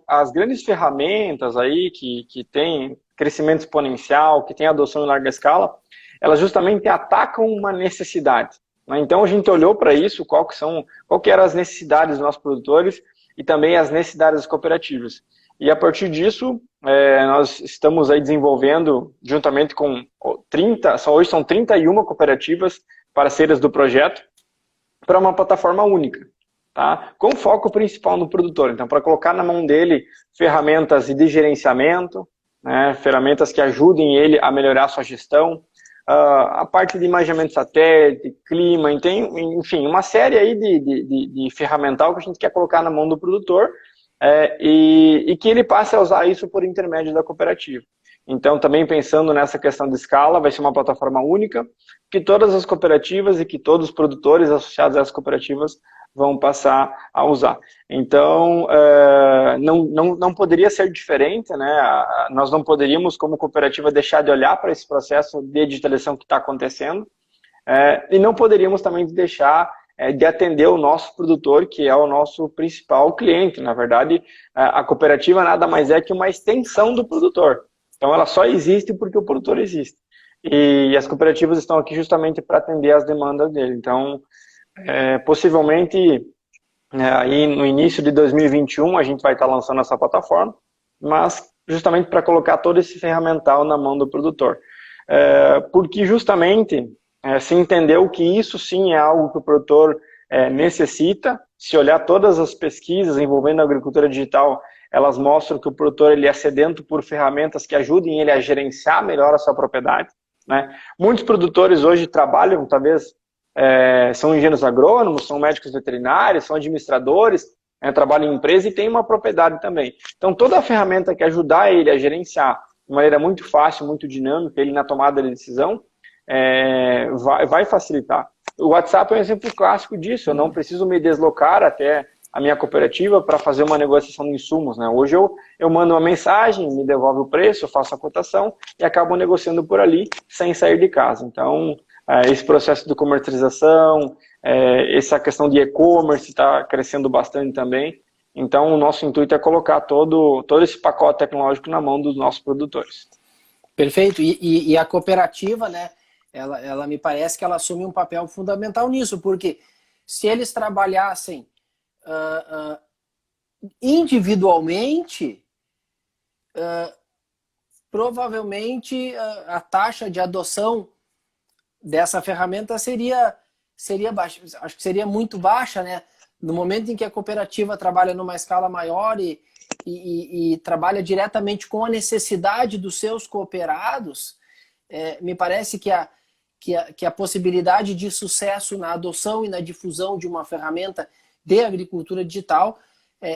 as grandes ferramentas aí que têm crescimento exponencial, que têm adoção em larga escala, elas justamente atacam uma necessidade, né? Então a gente olhou para isso, qual que eram as necessidades dos nossos produtores e também as necessidades das cooperativas. E a partir disso, nós estamos aí desenvolvendo, juntamente com hoje são 31 cooperativas parceiras do projeto, para uma plataforma única, tá? Com foco principal no produtor. Então, para colocar na mão dele ferramentas de gerenciamento, né, ferramentas que ajudem ele a melhorar a sua gestão, a parte de imaginamento satélite, clima, enfim, uma série aí de ferramental que a gente quer colocar na mão do produtor, e que ele passe a usar isso por intermédio da cooperativa. Então, também pensando nessa questão de escala, vai ser uma plataforma única, que todas as cooperativas e que todos os produtores associados às cooperativas vão passar a usar. Então, não poderia ser diferente, né? Nós não poderíamos, como cooperativa, deixar de olhar para esse processo de digitalização que está acontecendo, e não poderíamos também deixar de atender o nosso produtor, que é o nosso principal cliente. Na verdade, a cooperativa nada mais é que uma extensão do produtor. Então, ela só existe porque o produtor existe. E as cooperativas estão aqui justamente para atender as demandas dele. Então, possivelmente, aí no início de 2021, a gente vai estar lançando essa plataforma, mas justamente para colocar todo esse ferramental na mão do produtor. Porque justamente se entendeu que isso sim é algo que o produtor necessita. Se olhar todas as pesquisas envolvendo a agricultura digital, elas mostram que o produtor ele é sedento por ferramentas que ajudem ele a gerenciar melhor a sua propriedade, né? Muitos produtores hoje trabalham, talvez, são engenheiros agrônomos, são médicos veterinários, são administradores, trabalham em empresa e tem uma propriedade também. Então, toda a ferramenta que ajudar ele a gerenciar de maneira muito fácil, muito dinâmica, ele na tomada de decisão, vai facilitar. O WhatsApp é um exemplo clássico disso. Eu não preciso me deslocar até a minha cooperativa para fazer uma negociação de insumos, né? Hoje eu mando uma mensagem, me devolve o preço, eu faço a cotação e acabo negociando por ali sem sair de casa. Então, esse processo de comercialização, essa questão de e-commerce está crescendo bastante também. Então, o nosso intuito é colocar todo esse pacote tecnológico na mão dos nossos produtores. Perfeito. E a cooperativa, né, ela me parece que ela assume um papel fundamental nisso, porque se eles trabalhassem individualmente, provavelmente a taxa de adoção dessa ferramenta seria baixa. Acho que seria muito baixa, né? No momento em que a cooperativa trabalha numa escala maior e trabalha diretamente com a necessidade dos seus cooperados, me parece que a possibilidade de sucesso na adoção e na difusão de uma ferramenta de agricultura digital,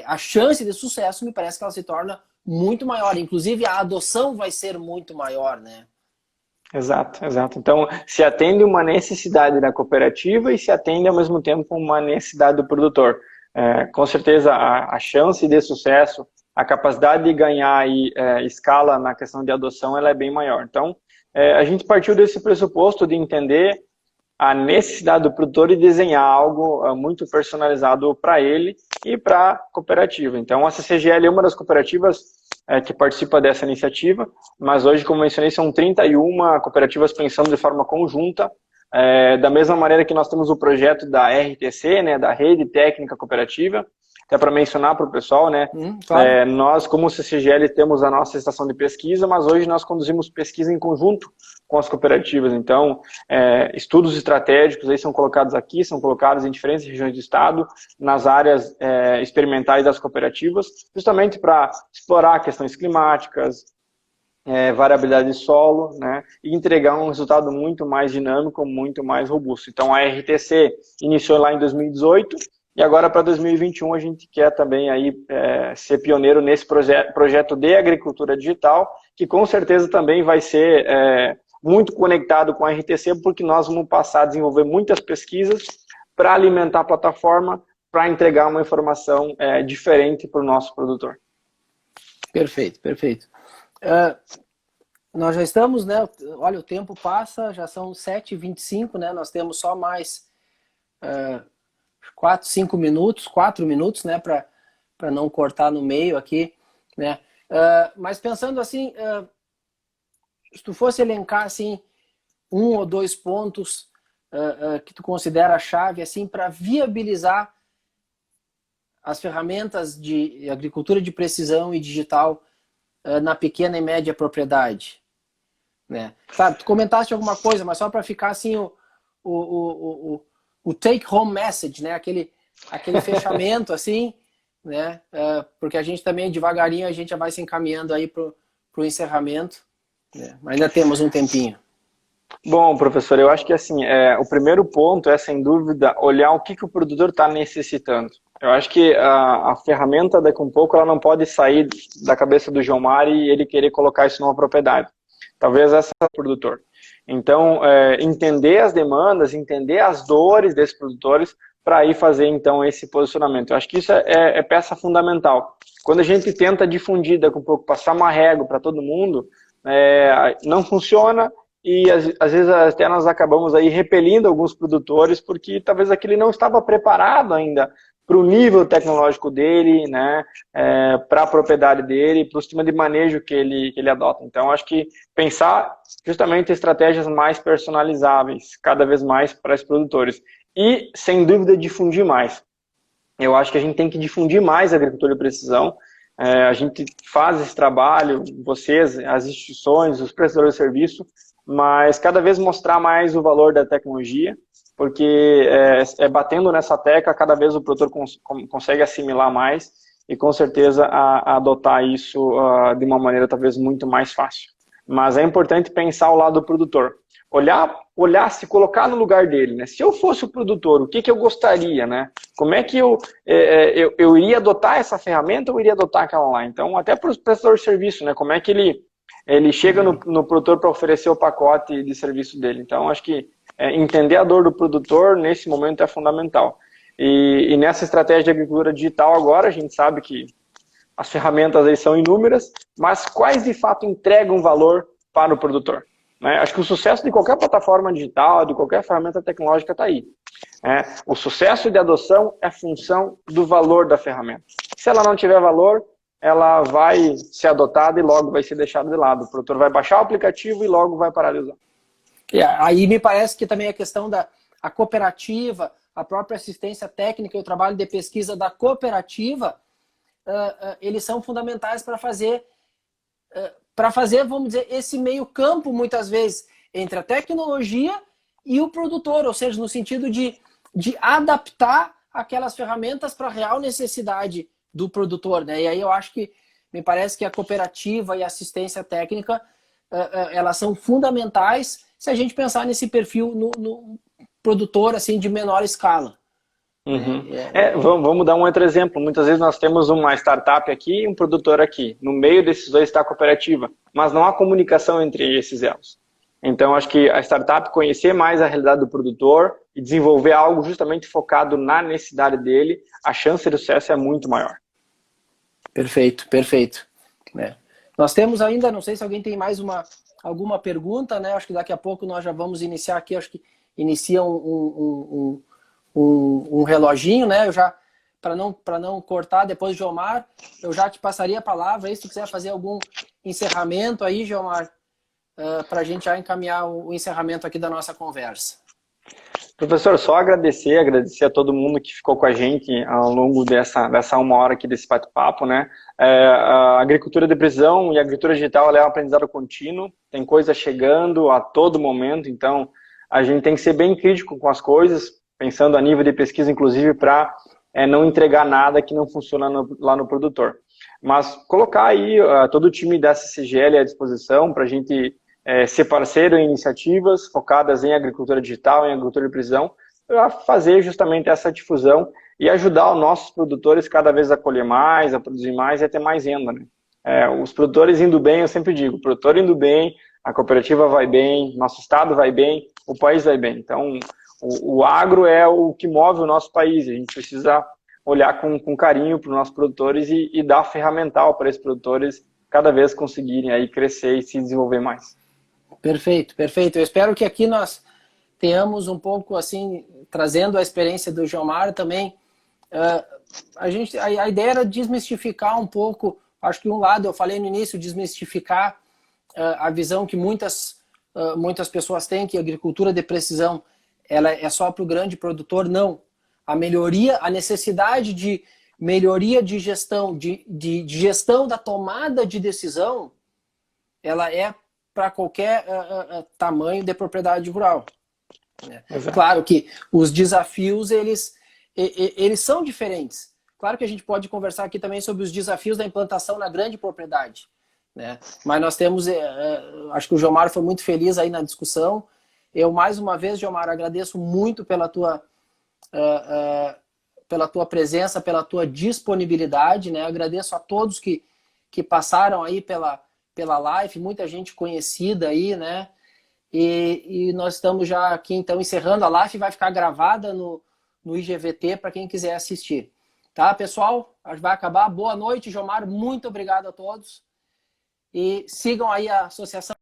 a chance de sucesso me parece que ela se torna muito maior. Inclusive, a adoção vai ser muito maior, né? Exato, exato. Então, se atende uma necessidade da cooperativa e se atende ao mesmo tempo uma necessidade do produtor. Com certeza, a chance de sucesso, a capacidade de ganhar escala na questão de adoção, ela é bem maior. Então, a gente partiu desse pressuposto de entender a necessidade do produtor e desenhar algo muito personalizado para ele e para a cooperativa. Então, a CCGL é uma das cooperativas que participa dessa iniciativa, mas hoje, como mencionei, são 31 cooperativas pensando de forma conjunta, da mesma maneira que nós temos o projeto da RTC, né, da Rede Técnica Cooperativa, até para mencionar para o pessoal, né, claro. nós, como CCGL, temos a nossa estação de pesquisa, mas hoje nós conduzimos pesquisa em conjunto com as cooperativas. Então, estudos estratégicos aí são colocados aqui, são colocados em diferentes regiões do estado, nas áreas experimentais das cooperativas, justamente para explorar questões climáticas, variabilidade de solo, né, e entregar um resultado muito mais dinâmico, muito mais robusto. Então, a RTC iniciou lá em 2018, e agora para 2021 a gente quer também aí, ser pioneiro nesse projeto de agricultura digital, que com certeza também vai ser muito conectado com a RTC, porque nós vamos passar a desenvolver muitas pesquisas para alimentar a plataforma, para entregar uma informação diferente para o nosso produtor. Perfeito, perfeito. Nós já estamos, né? Olha, o tempo passa, já são 7h25, né? Nós temos só mais 4 minutos, né? Para não cortar no meio aqui, né? Mas pensando assim, se tu fosse elencar assim, 1 ou 2 pontos que tu considera chave assim, para viabilizar as ferramentas de agricultura de precisão e digital na pequena e média propriedade, né? Claro, tu comentaste alguma coisa, mas só para ficar assim o take home message, né? Aquele fechamento assim, né? Porque a gente também devagarinho a gente já vai se encaminhando aí pro encerramento, né? Mas ainda temos um tempinho. Bom, professor, eu acho que assim, o primeiro ponto é, sem dúvida, olhar o que o produtor está necessitando. Eu acho que a ferramenta, daqui a um pouco, ela não pode sair da cabeça do Gilmar e ele querer colocar isso numa propriedade. Talvez essa é o produtor. Então, entender as demandas, entender as dores desses produtores, para aí fazer, então, esse posicionamento. Eu acho que isso é peça fundamental. Quando a gente tenta difundir, daqui a um pouco, passar uma régua para todo mundo, não funciona. E às vezes até nós acabamos aí repelindo alguns produtores porque talvez aquele não estava preparado ainda para o nível tecnológico dele, né, para a propriedade dele, para o sistema de manejo que ele adota. Então, acho que pensar justamente estratégias mais personalizáveis, cada vez mais para os produtores. E, sem dúvida, difundir mais. Eu acho que a gente tem que difundir mais a agricultura de precisão. A gente faz esse trabalho, vocês, as instituições, os prestadores de serviço, mas cada vez mostrar mais o valor da tecnologia, porque batendo nessa tecla, cada vez o produtor consegue assimilar mais e com certeza adotar isso de uma maneira talvez muito mais fácil. Mas é importante pensar ao lado do produtor. se colocar no lugar dele, né? Se eu fosse o produtor, o que eu gostaria, né? Como é que eu iria adotar essa ferramenta ou iria adotar aquela lá? Então, até para os prestadores de serviço, né? Como é que ele chega no produtor para oferecer o pacote de serviço dele? Então, acho que entender a dor do produtor nesse momento é fundamental. E nessa estratégia de agricultura digital agora, a gente sabe que as ferramentas aí são inúmeras, mas quais de fato entregam valor para o produtor? Né? Acho que o sucesso de qualquer plataforma digital, de qualquer ferramenta tecnológica está aí. O sucesso de adoção é função do valor da ferramenta. Se ela não tiver valor, ela vai ser adotada e logo vai ser deixada de lado. O produtor vai baixar o aplicativo e logo vai parar de usar. E aí me parece que também a questão da cooperativa, a própria assistência técnica e o trabalho de pesquisa da cooperativa, eles são fundamentais para fazer, vamos dizer, esse meio campo, muitas vezes, entre a tecnologia e o produtor, ou seja, no sentido de adaptar aquelas ferramentas para a real necessidade do produtor, né? E aí eu acho que, me parece que a cooperativa e a assistência técnica, elas são fundamentais se a gente pensar nesse perfil no produtor, assim, de menor escala. Uhum. Vamos dar um outro exemplo. Muitas vezes nós temos uma startup aqui e um produtor aqui. No meio desses dois está a cooperativa, mas não há comunicação entre esses elos. Então, acho que a startup conhecer mais a realidade do produtor e desenvolver algo justamente focado na necessidade dele, a chance de sucesso é muito maior. Perfeito, perfeito. Nós temos ainda, não sei se alguém tem mais alguma pergunta, né? Acho que daqui a pouco nós já vamos iniciar aqui, acho que inicia um reloginho, né? Eu já, para não cortar depois, Geomar, eu já te passaria a palavra aí, se tu quiser fazer algum encerramento aí, Geomar, para a gente já encaminhar o encerramento aqui da nossa conversa. Professor, só agradecer a todo mundo que ficou com a gente ao longo dessa 1 hora aqui desse bate-papo, né? A agricultura de precisão e a agricultura digital, ela é um aprendizado contínuo, tem coisa chegando a todo momento, então a gente tem que ser bem crítico com as coisas, pensando a nível de pesquisa, inclusive, para não entregar nada que não funciona lá no produtor. Mas colocar aí todo o time da CCGL à disposição para a gente ser parceiro em iniciativas focadas em agricultura digital, em agricultura de precisão, para fazer justamente essa difusão e ajudar os nossos produtores cada vez a colher mais, a produzir mais e a ter mais renda, né? Os produtores indo bem, eu sempre digo, o produtor indo bem, a cooperativa vai bem, nosso estado vai bem, o país vai bem. Então, o agro é o que move o nosso país, a gente precisa olhar com carinho para os nossos produtores e dar ferramental para esses produtores cada vez conseguirem aí crescer e se desenvolver mais. Perfeito, perfeito. Eu espero que aqui nós tenhamos um pouco, assim, trazendo a experiência do Geomar também. A ideia era desmistificar um pouco, acho que um lado, eu falei no início, desmistificar a visão que muitas pessoas têm, que a agricultura de precisão ela é só para o grande produtor. Não. A necessidade de melhoria de gestão, de gestão da tomada de decisão, ela é para qualquer tamanho de propriedade rural. Claro que os desafios, eles são diferentes. Claro que a gente pode conversar aqui também sobre os desafios da implantação na grande propriedade, né? Mas nós temos, acho que o Geomar foi muito feliz aí na discussão. Eu, mais uma vez, Geomar, agradeço muito pela tua presença, pela tua disponibilidade, né? Agradeço a todos que passaram aí pela live, muita gente conhecida aí, né? E nós estamos já aqui, então, encerrando a live, vai ficar gravada no IGVT para quem quiser assistir. Tá, pessoal? Vai acabar. Boa noite, Geomar. Muito obrigado a todos. E sigam aí a Associação